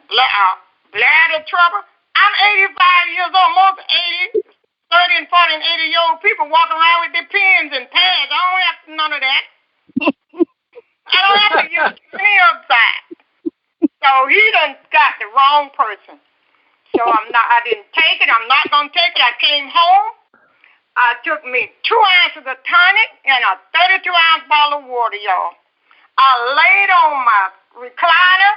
bladder trouble, I'm 85 years old. Most 30 and 40 and 80-year-old people walking around with their pens and pads. I don't have none of that. I don't have to use any of that. So he done got the wrong person. So I didn't take it. I'm not going to take it. I came home. I took me 2 ounces of tonic and a 32-ounce bottle of water, y'all. I laid on my recliner,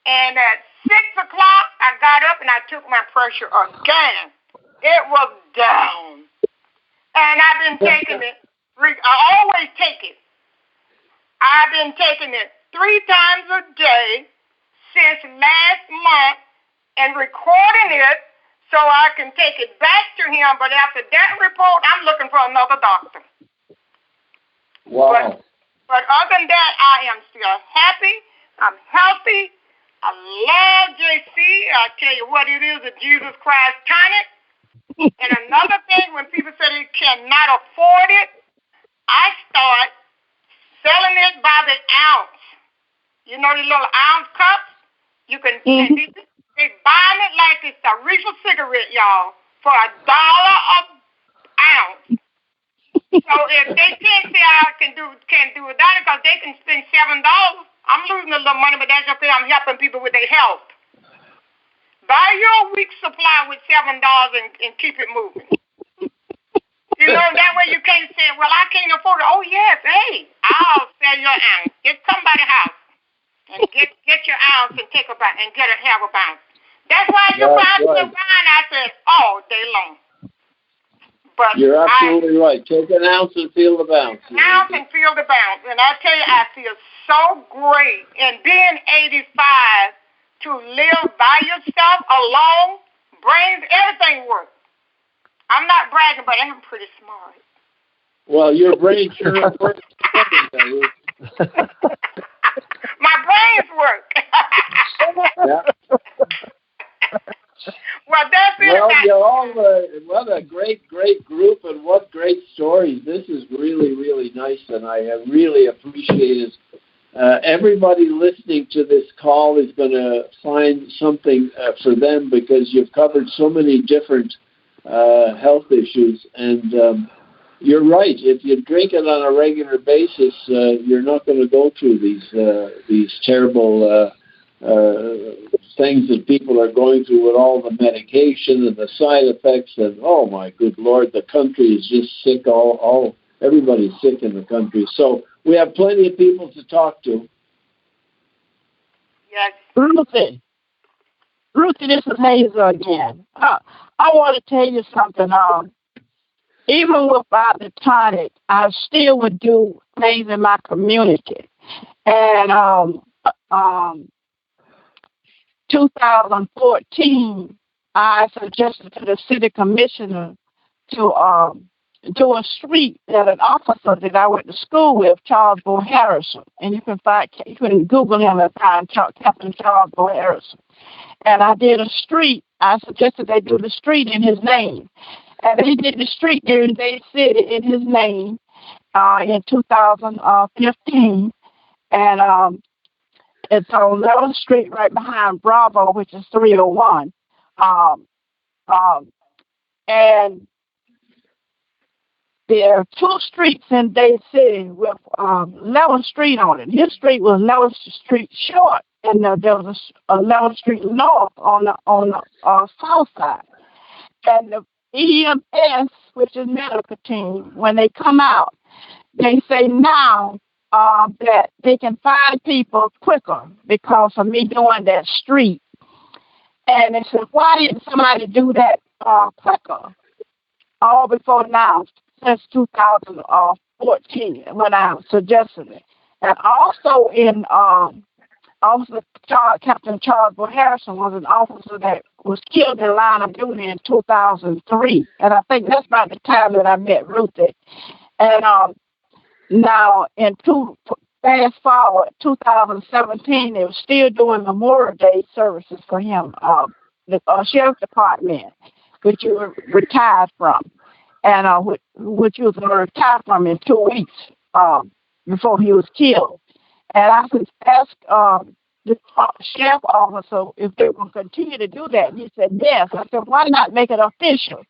and at 6 o'clock, I got up and I took my pressure again. It was down. And I've been taking it. I always take it. I've been taking it 3 times a day since last month and recording it so I can take it back to him. But after that report, I'm looking for another doctor. Wow. But other than that, I am still happy. I'm healthy. I love JC. I tell you what it is, a Jesus Christ tonic. And another thing, when people say they cannot afford it, I start selling it by the ounce. You know the little ounce cups? You can they buying it like it's a reefer cigarette, y'all, for $1 an ounce. So if they can't say I can't do it because they can spend $7, I'm losing a little money, but that's okay. I'm helping people with their health. Buy your week's supply with $7 and keep it moving. You know, that way you can't say, well, I can't afford it. Oh, yes, hey, I'll sell your ounce. Just come by the house and get your ounce and have a bounce. That's why you buy some wine, I said, all day long. But you're absolutely right. Take an ounce and feel the bounce. An ounce and feel the bounce. And I tell you, I feel so great. And being 85, to live by yourself alone, brains, everything works. I'm not bragging, but I am pretty smart. Well, your brain sure works. My brains work. Yeah. Well, that's it. Well, you're all what a great group, and what great stories. This is really, really nice, and I have really appreciated. Everybody listening to this call is going to find something for them, because you've covered so many different health issues. And you're right. If you drink it on a regular basis, you're not going to go through these terrible things that people are going through with all the medication and the side effects. And oh my good Lord, the country is just sick. Everybody's sick in the country. So we have plenty of people to talk to. Yes. Ruthie, this is Hazel again. I want to tell you something. Even without the tonic, I still would do things in my community. And 2014, I suggested to the city commissioner to do a street that an officer that I went to school with, Charles Bo Harrison, and you can Google him and find Captain Charles Bo Harrison. And I did a street. I suggested they do the street in his name, and they did the street there in Bay City in his name in 2015, and it's on 11th Street right behind Bravo, which is 301. And there are two streets in Bay City with 11th Street on it. His street was 11th Street short, and there was a 11th Street north on the south side. And the EMS, which is medical team, when they come out, they say now that they can find people quicker because of me doing that street. And they said, why didn't somebody do that quicker? All before now, since 2014, when I suggested it. And also Captain Charles Bo Harrison was an officer that was killed in line of duty in 2003. And I think that's about the time that I met Ruthie. And now, fast forward, 2017, they were still doing Memorial Day services for him, the sheriff's department, which you were retired from, and which you was going to retire from in 2 weeks before he was killed. And I could ask the sheriff officer if they will continue to do that. And he said, yes. I said, why not make it official?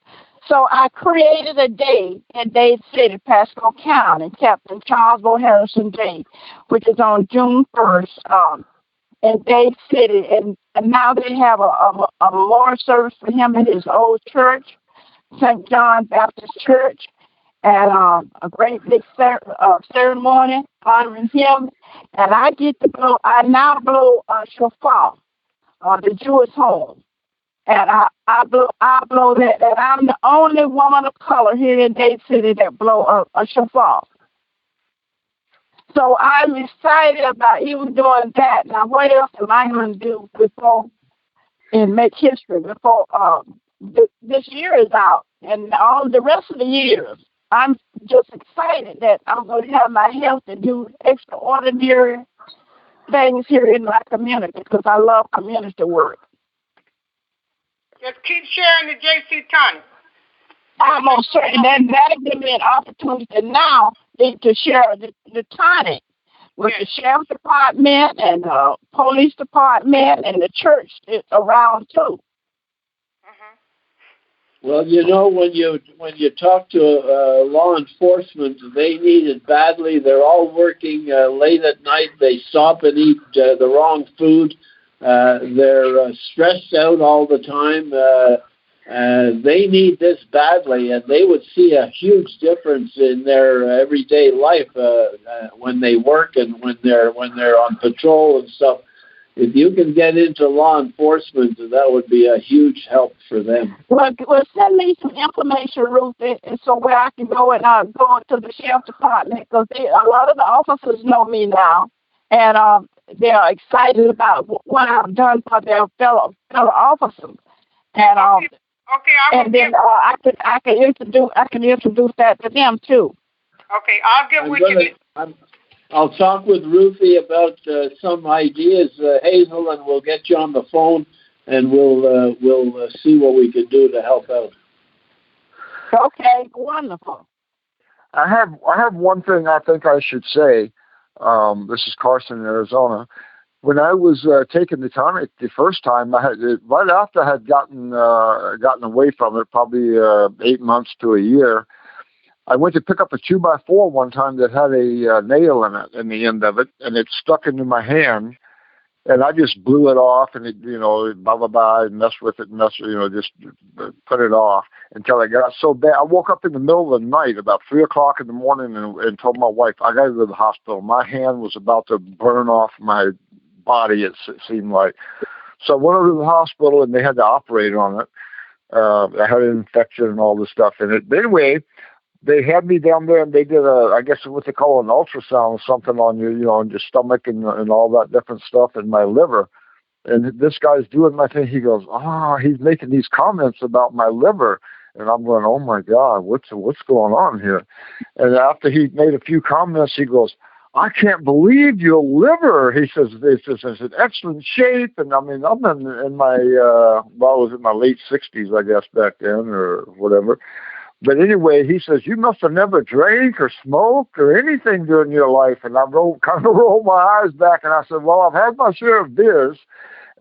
So I created a day in Dade City, Pasco County, Captain Charles Bo Harrison Day, which is on June 1st in Dade City. And now they have a memorial service for him in his old church, St. John Baptist Church, and a great big ceremony honoring him. And I now blow shofar, the Jewish home. And I blow that, and I'm the only woman of color here in Dade City that blow a shofar. So I'm excited about even doing that. Now, what else am I going to do before and make history before this year is out and all the rest of the years? I'm just excited that I'm going to have my health to do extraordinary things here in my community because I love community work. Just keep sharing the JC Tonic. I'm on certain that'll give me an opportunity now to share the tonic with the sheriff's department and the police department and the church around too. Well, you know, when you talk to law enforcement, they need it badly. They're all working late at night. They stop and eat the wrong food. They're stressed out all the time. They need this badly, and they would see a huge difference in their everyday life when they work and when they're on patrol and stuff. If you can get into law enforcement, that would be a huge help for them. Well, send me some information, Ruthie, and so where I can go and go to the sheriff's department because a lot of the officers know me now, and they're excited about what I've done for their fellow officers, and I can introduce that to them too. Okay, I'll get with you. I'll talk with Ruthie about some ideas, Hazel, and we'll get you on the phone, and we'll see what we can do to help out. Okay, wonderful. I have one thing I think I should say. This is Carson in Arizona. When I was taking the tonic the first time, I had right after I had gotten away from it, probably 8 months to a year. I went to pick up a 2x4 one time that had a nail in it, in the end of it, and it stuck into my hand, and I just blew it off, and it, blah blah blah, and messed with it, just put it off until it got so bad. I woke up in the middle of the night, about 3 o'clock in the morning, and told my wife I got to go to the hospital. My hand was about to burn off my body. It seemed like. So I went over to the hospital, and they had to operate on it. I had an infection and all this stuff in it. But anyway, they had me down there, and they did I guess what they call an ultrasound or something on you, on your stomach and all that different stuff in my liver. And this guy's doing my thing. He goes, he's making these comments about my liver. And I'm going, oh my God, what's going on here? And after he made a few comments, he goes, I can't believe your liver. He says, it's in excellent shape. And I mean, I'm in my, I was in my late 60s, I guess, back then or whatever. But anyway, he says, you must have never drank or smoked or anything during your life. And I kind of rolled my eyes back and I said, well, I've had my share of beers.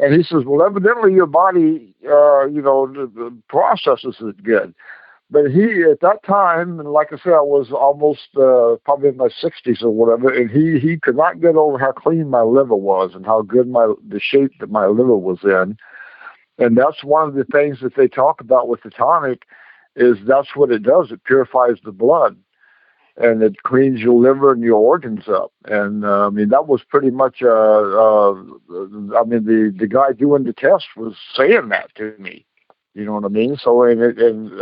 And he says, well, evidently your body, the processes it good. But he, at that time, and like I said, I was almost probably in my 60s or whatever, and he could not get over how clean my liver was and how good the shape that my liver was in. And that's one of the things that they talk about with the tonic is that's what it does. It purifies the blood, and it cleans your liver and your organs up. And, I mean, that was pretty much, the guy doing the test was saying that to me. You know what I mean? So, and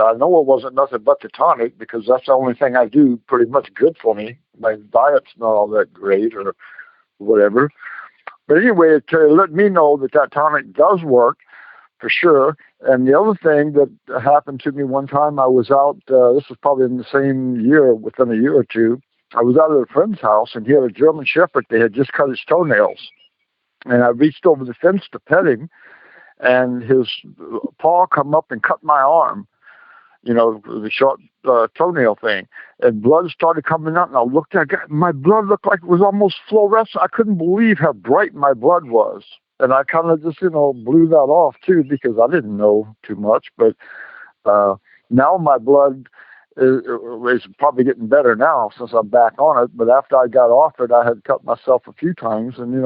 I know it wasn't nothing but the tonic because that's the only thing I do pretty much good for me. My diet's not all that great or whatever. But anyway, it let me know that tonic does work for sure. And the other thing that happened to me one time, I was out, this was probably in the same year, within a year or two. I was out at a friend's house and he had a German Shepherd. They had just cut his toenails. And I reached over the fence to pet him. And his paw come up and cut my arm, the short toenail thing. And blood started coming out. And I looked at it. My blood looked like it was almost fluorescent. I couldn't believe how bright my blood was. And I kind of just, blew that off, too, because I didn't know too much. But now my blood is probably getting better now since I'm back on it. But after I got off it, I had cut myself a few times. And, it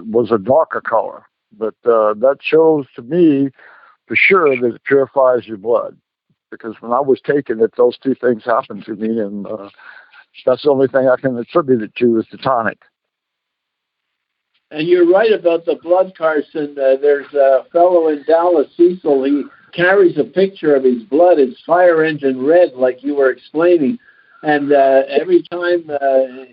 was a darker color. But that shows to me for sure that it purifies your blood. Because when I was taking it, those two things happened to me. And that's the only thing I can attribute it to is the tonic. And you're right about the blood, Carson. There's a fellow in Dallas, Cecil. He carries a picture of his blood. It's fire engine red, like you were explaining. And every time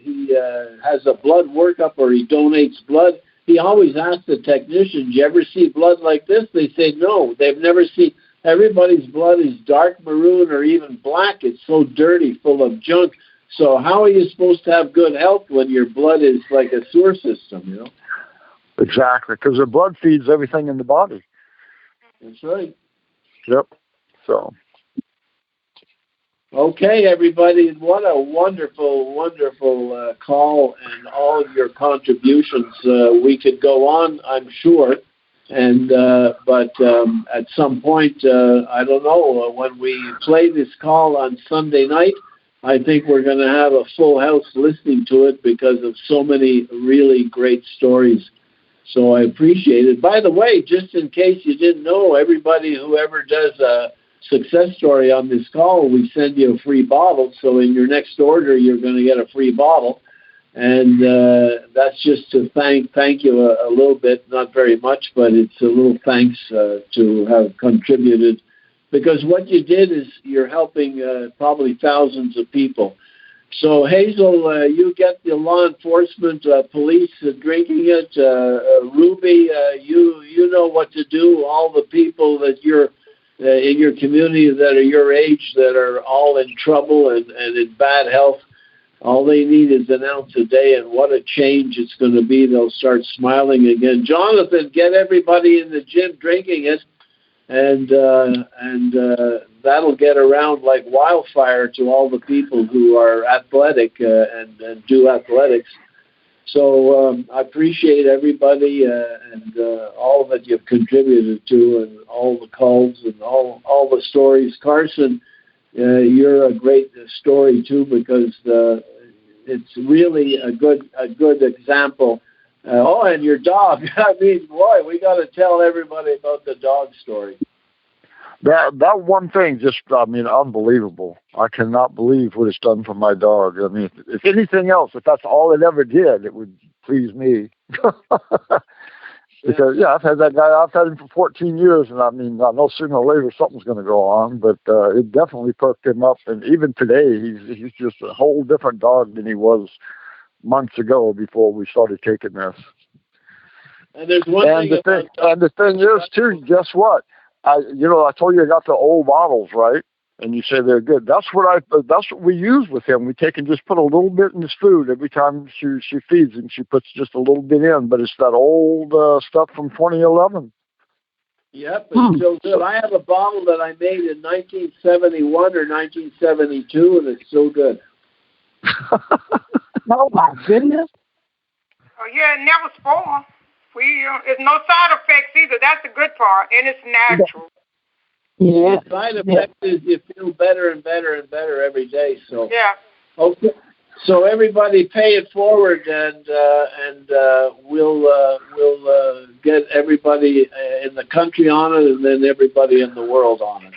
he has a blood workup or he donates blood, he always asks the technicians, you ever see blood like this? They say no. They've never seen. Everybody's blood is dark maroon or even black. It's so dirty, full of junk. So how are you supposed to have good health when your blood is like a sewer system, Exactly, because the blood feeds everything in the body. That's right. Yep. So. Okay, everybody. What a wonderful, wonderful call and all of your contributions. We could go on, I'm sure. And but at some point, I don't know, when we play this call on Sunday night, I think we're going to have a full house listening to it because of so many really great stories. So I appreciate it. By the way, just in case you didn't know, everybody, whoever does a success story on this call, we send you a free bottle. So in your next order, you're going to get a free bottle. And that's just to thank you a little bit, not very much, but it's a little thanks to have contributed. Because what you did is you're helping probably thousands of people. So, Hazel, you get the law enforcement, police drinking it. Ruby, you know what to do. All the people that you're in your community that are your age that are all in trouble and in bad health, all they need is an ounce a day, and what a change it's going to be. They'll start smiling again. Jonathan, get everybody in the gym drinking it, and that'll get around like wildfire to all the people who are athletic and do athletics. So I appreciate everybody and all that you've contributed to, and all the calls and all the stories. Carson, you're a great story too, because it's really a good example. And your dog. I mean, boy, we got to tell everybody about the dog story. That one thing, unbelievable. I cannot believe what it's done for my dog. I mean, if anything else, if that's all it ever did, it would please me. Because, I've had that guy, I've had him for 14 years, and I know sooner or later something's going to go on, but it definitely perked him up. And even today, he's just a whole different dog than he was months ago before we started taking this. And there's one And thing the thing is too, guess what? I told you I got the old bottles, right? And you say they're good. That's what we use with him. We take and just put a little bit in his food every time she feeds him. She puts just a little bit in, but it's that old stuff from 2011. Yep, it's still good. I have a bottle that I made in 1971 or 1972, and it's still good. Oh my goodness. Oh yeah, it never spoils. It's no side effects either. That's the good part, and it's natural. Yeah. The side effect is you feel better and better and better every day. So yeah. Okay. So everybody, pay it forward, and we'll get everybody in the country on it, and then everybody in the world on it.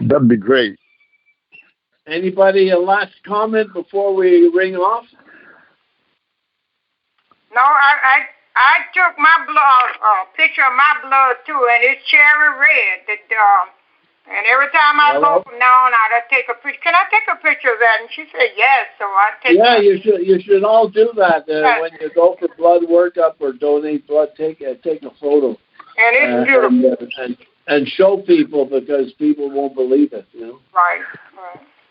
That'd be great. Anybody a last comment before we ring off? No, I took my blood, picture of my blood too, and it's cherry red. And every time I go from now on out, I take a picture. Can I take a picture of that? And she said yes, so I take. Yeah, you should all do that when you go for blood workup or donate blood. Take a photo. And it's beautiful. And show people, because people won't believe it. Right.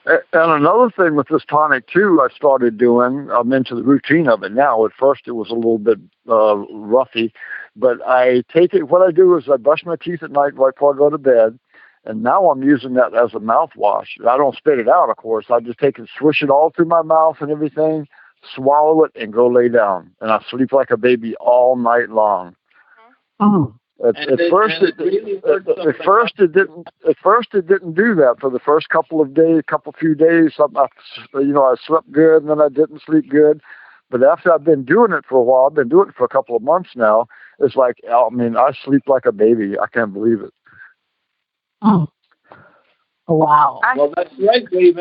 And another thing with this tonic too, I started doing. I'm into the routine of it now. At first, it was a little bit roughy, but I take it. What I do is I brush my teeth at night right before I go to bed. And now I'm using that as a mouthwash. I don't spit it out, of course. I just take and swish it all through my mouth and everything, swallow it, and go lay down. And I sleep like a baby all night long. Oh. At first it didn't do that for the first few days. I slept good, and then I didn't sleep good. But after I've been doing it for a while, I've been doing it for a couple of months now. It's like, I sleep like a baby. I can't believe it. Oh. Wow. Well, that's right. We've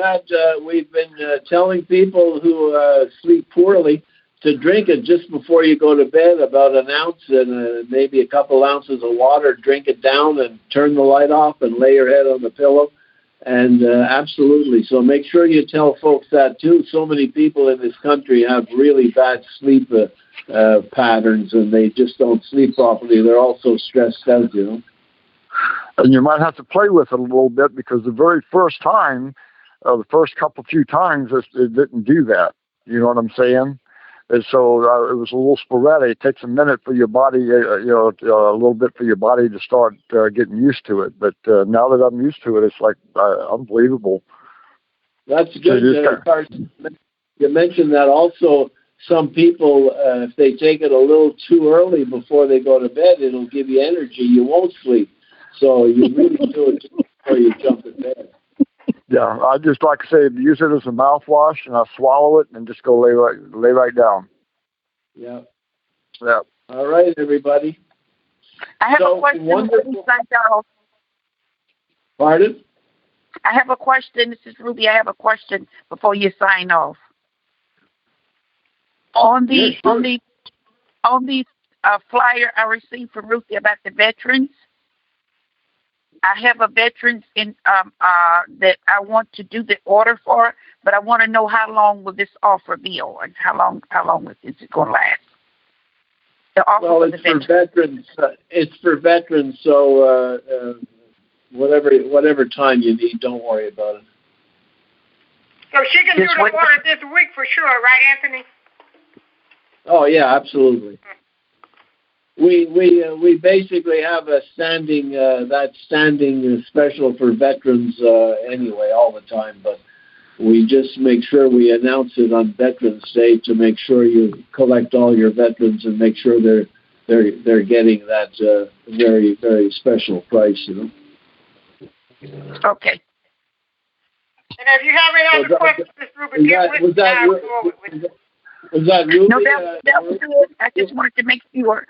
been telling people who sleep poorly to drink it just before you go to bed, about an ounce and maybe a couple ounces of water. Drink it down and turn the light off and lay your head on the pillow. And absolutely. So make sure you tell folks that too. So many people in this country have really bad sleep patterns, and they just don't sleep properly. They're also stressed out, And you might have to play with it a little bit, because the very first time, the first few times, it didn't do that. You know what I'm saying? And so it was a little sporadic. It takes a minute for your body, a little bit for your body to start getting used to it. But now that I'm used to it, it's like unbelievable. That's good, Carson. You mentioned that also. Some people, if they take it a little too early before they go to bed, it'll give you energy. You won't sleep. So you really do it before you jump in bed. Yeah, I just like to say, use it as a mouthwash, and I swallow it and just go lay right down. Yeah. Yeah. All right, everybody. I have a question before you sign off. Pardon? I have a question. This is Ruby. I have a question before you sign off. On the flyer I received from Ruthie about the veterans, I have a veterans that I want to do the order for, but I want to know how long will this offer be on? How long is it going to last? The offer well, it's for veterans. It's for veterans, so whatever time you need, don't worry about it. So she can do the order this week for sure, right, Anthony? Oh yeah, absolutely. We basically have a standing special for veterans anyway all the time, but we just make sure we announce it on Veterans Day to make sure you collect all your veterans and make sure they're getting that very, very special price, Okay. And if you have any other questions, Ruby, get with me. Was that Ruby? No, that was good. I just wanted to make sure.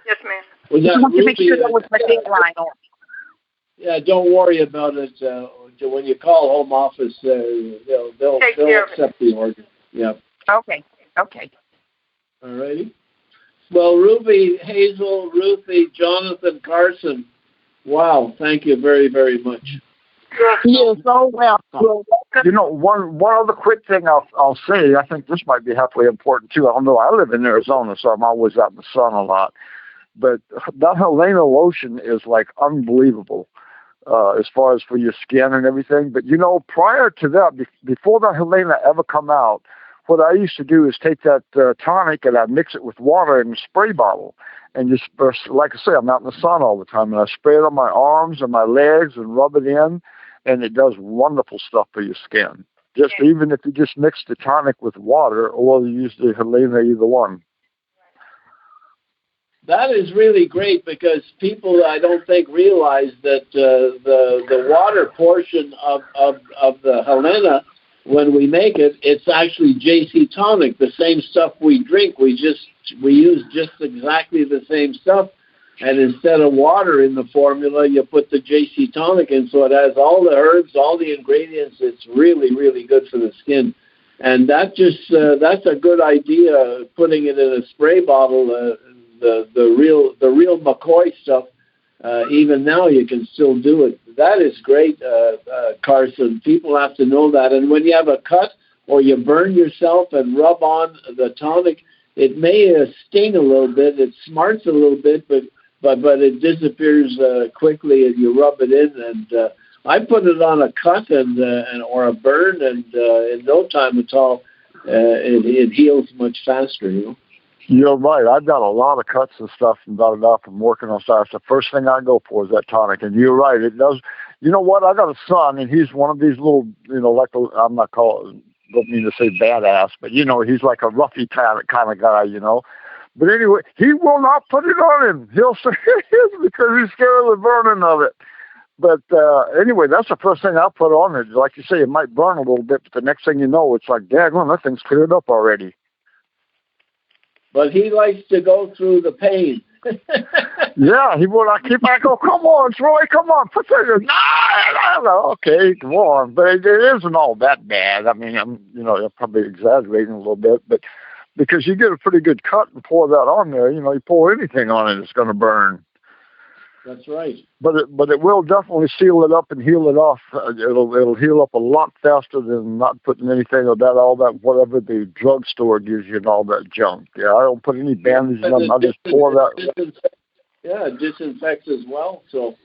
Yes, ma'am. Was that Ruby? To make sure that was my deadline on. Yeah, don't worry about it. When you call home office, they'll accept the order. Yeah. Okay. All righty. Well, Ruby, Hazel, Ruthie, Jonathan, Carson. Wow, thank you very, very much. You're so welcome. You know, one other quick thing I'll say. I think this might be halfway important too. I don't know. I live in Arizona, so I'm always out in the sun a lot. But that Helena lotion is like unbelievable as far as for your skin and everything. But you know, prior to that, before that Helena ever come out, what I used to do is take that tonic and I'd mix it with water in a spray bottle. And just, like I say, I'm out in the sun all the time, and I spray it on my arms and my legs and rub it in, and it does wonderful stuff for your skin. Just even if you just mix the tonic with water, or you use the Helena, either one. That is really great because people, I don't think, realize that the water portion of the Helena, when we make it, it's actually JC Tonic, the same stuff we drink. We use just exactly the same stuff, and instead of water in the formula, you put the JC Tonic in, so it has all the herbs, all the ingredients. It's really, really good for the skin. And that's a good idea, putting it in a spray bottle. The real McCoy stuff, even now you can still do it. That is great, Carson. People have to know that. And when you have a cut or you burn yourself and rub on the tonic, it may sting a little bit, it smarts a little bit, but it disappears quickly, and you rub it in. And I put it on a cut and or a burn, and in no time at all, it heals much faster. You know. You're right. I've got a lot of cuts and stuff and from working on stuff. The first thing I go for is that tonic. And you're right. It does. You know what? I got a son, and he's one of these little, like I'm not calling, don't mean to say badass, but he's like a roughy kind of guy, But anyway, he will not put it on him. He'll say it is because he's scared of the burning of it. But anyway, that's the first thing I'll put on it. Like you say, it might burn a little bit, but the next thing you know, it's like, daggone, that thing's cleared up already. But he likes to go through the pain. Yeah, he would. I go, come on, Troy, come on, put that in. No, okay, come on. But it isn't all that bad. I mean, I'm probably exaggerating a little bit, but because you get a pretty good cut and pour that on there, you pour anything on it, it's going to burn. That's right. But it will definitely seal it up and heal it off. It'll heal up a lot faster than not putting anything of that, all that, whatever the drugstore gives you and all that junk. Yeah, I don't put any bandages on. I just pour that. Yeah, it disinfects as well. So.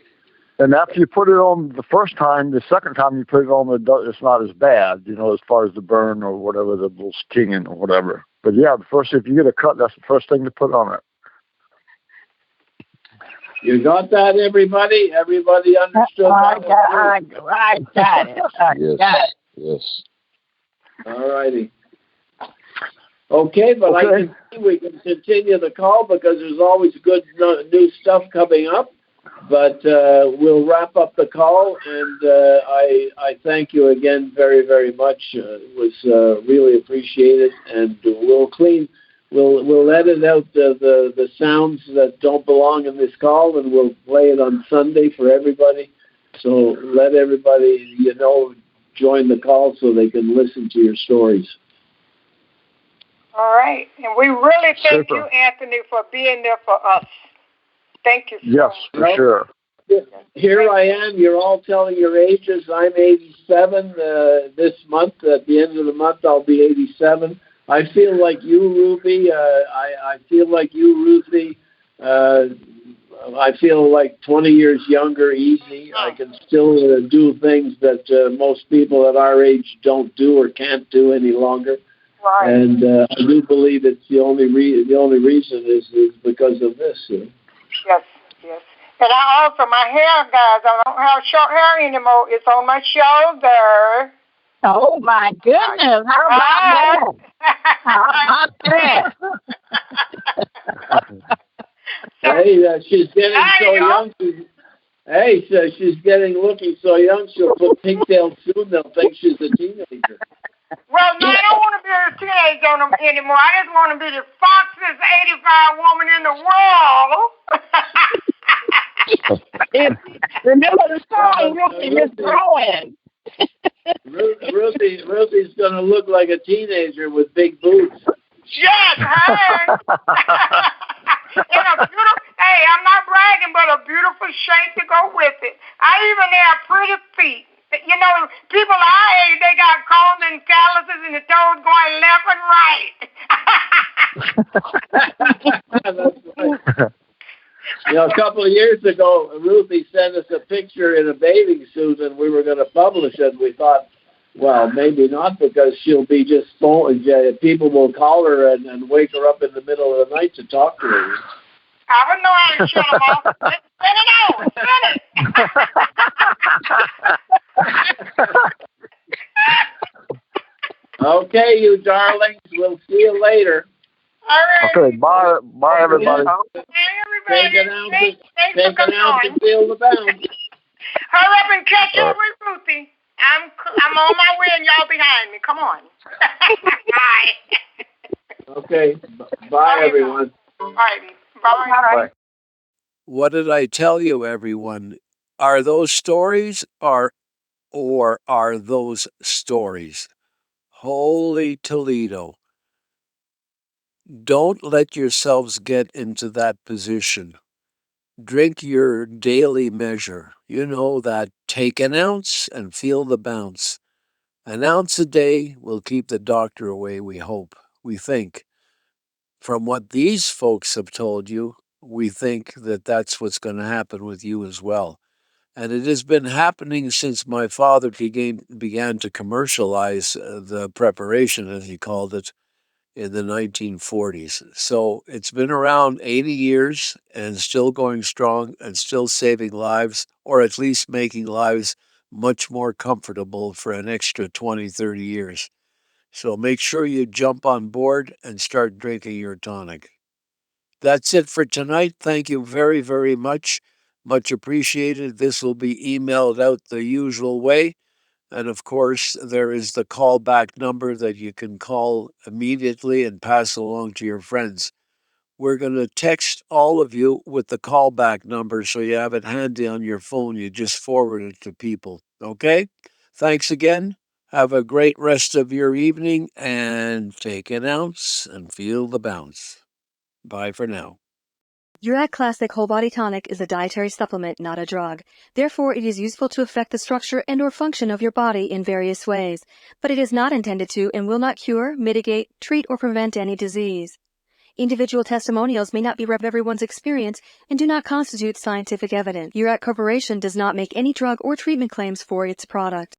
And after you put it on the first time, the second time you put it on, it's not as bad, as far as the burn or whatever, the little stinging or whatever. But yeah, if you get a cut, that's the first thing to put on it. You got that, everybody? Everybody understood that? I got it. Yes. Got it. Yes. All righty. Okay, but I can see we can continue the call because there's always good new stuff coming up. But we'll wrap up the call, and I thank you again very, very much. It was really appreciated, and We'll edit out the sounds that don't belong in this call, and we'll play it on Sunday for everybody. So let everybody, join the call so they can listen to your stories. All right. And we really thank you, Anthony, for being there for us. Thank you. Yes, for sure. Here I am. You're all telling your ages. I'm 87 this month. At the end of the month, I'll be 87. I feel like you, Ruby. I feel like you, Ruthie. I feel like 20 years younger, easy. I can still do things that most people at our age don't do or can't do any longer. Right. And I do believe it's the only reason is because of this. Yes. And I also, my hair, guys, I don't have short hair anymore. It's on my shoulder. Oh, my goodness. How about that? How about that? Hey, she's getting so young. She's looking so young, she'll put pigtails soon. They'll think she's a teenager. Well, no, I don't want to be a teenager anymore. I just want to be the fastest 85 woman in the world. Remember the song, Ruthie is growing. Ruthie's going to look like a teenager with big boots. Yes, hey. And a beautiful, I'm not bragging, but a beautiful shape to go with it. I even have pretty feet. You know, people our age, they got cones and calluses and the toes going left and right. That's right. You know, a couple of years ago, Ruthie sent us a picture in a bathing suit, and we were going to publish it. We thought, well, maybe not, because she'll be just people will call her and wake her up in the middle of the night to talk to her. I wouldn't know how to shut them off. Send it out. Send it. Okay, you darlings. We'll see you later. All right. Okay, bye, everybody. Bye, everybody. Take an ounce and feel the bounce. Hurry up and catch up with Ruthie. I'm on my way and y'all behind me. Come on. Bye. Okay. Bye, everyone. All right. Bye. What did I tell you, everyone? Are those stories or are those stories? Holy Toledo. Don't let yourselves get into that position. Drink your daily measure. You know that take an ounce and feel the bounce. An ounce a day will keep the doctor away, we hope, we think. From what these folks have told you, we think that that's what's going to happen with you as well. And it has been happening since my father began to commercialize the preparation, as he called it, in the 1940s. So it's been around 80 years and still going strong and still saving lives, or at least making lives much more comfortable for an extra 20, 30 years. So make sure you jump on board and start drinking your tonic. That's it for tonight. Thank you very, very much. Much appreciated. This will be emailed out the usual way. And of course, there is the callback number that you can call immediately and pass along to your friends. We're going to text all of you with the callback number so you have it handy on your phone. You just forward it to people. Okay? Thanks again. Have a great rest of your evening and take an ounce and feel the bounce. Bye for now. Jurak Classic Whole Body Tonic is a dietary supplement, not a drug. Therefore, it is useful to affect the structure and/or function of your body in various ways, but it is not intended to and will not cure, mitigate, treat, or prevent any disease. Individual testimonials may not be everyone's experience and do not constitute scientific evidence. Jurak Corporation does not make any drug or treatment claims for its product.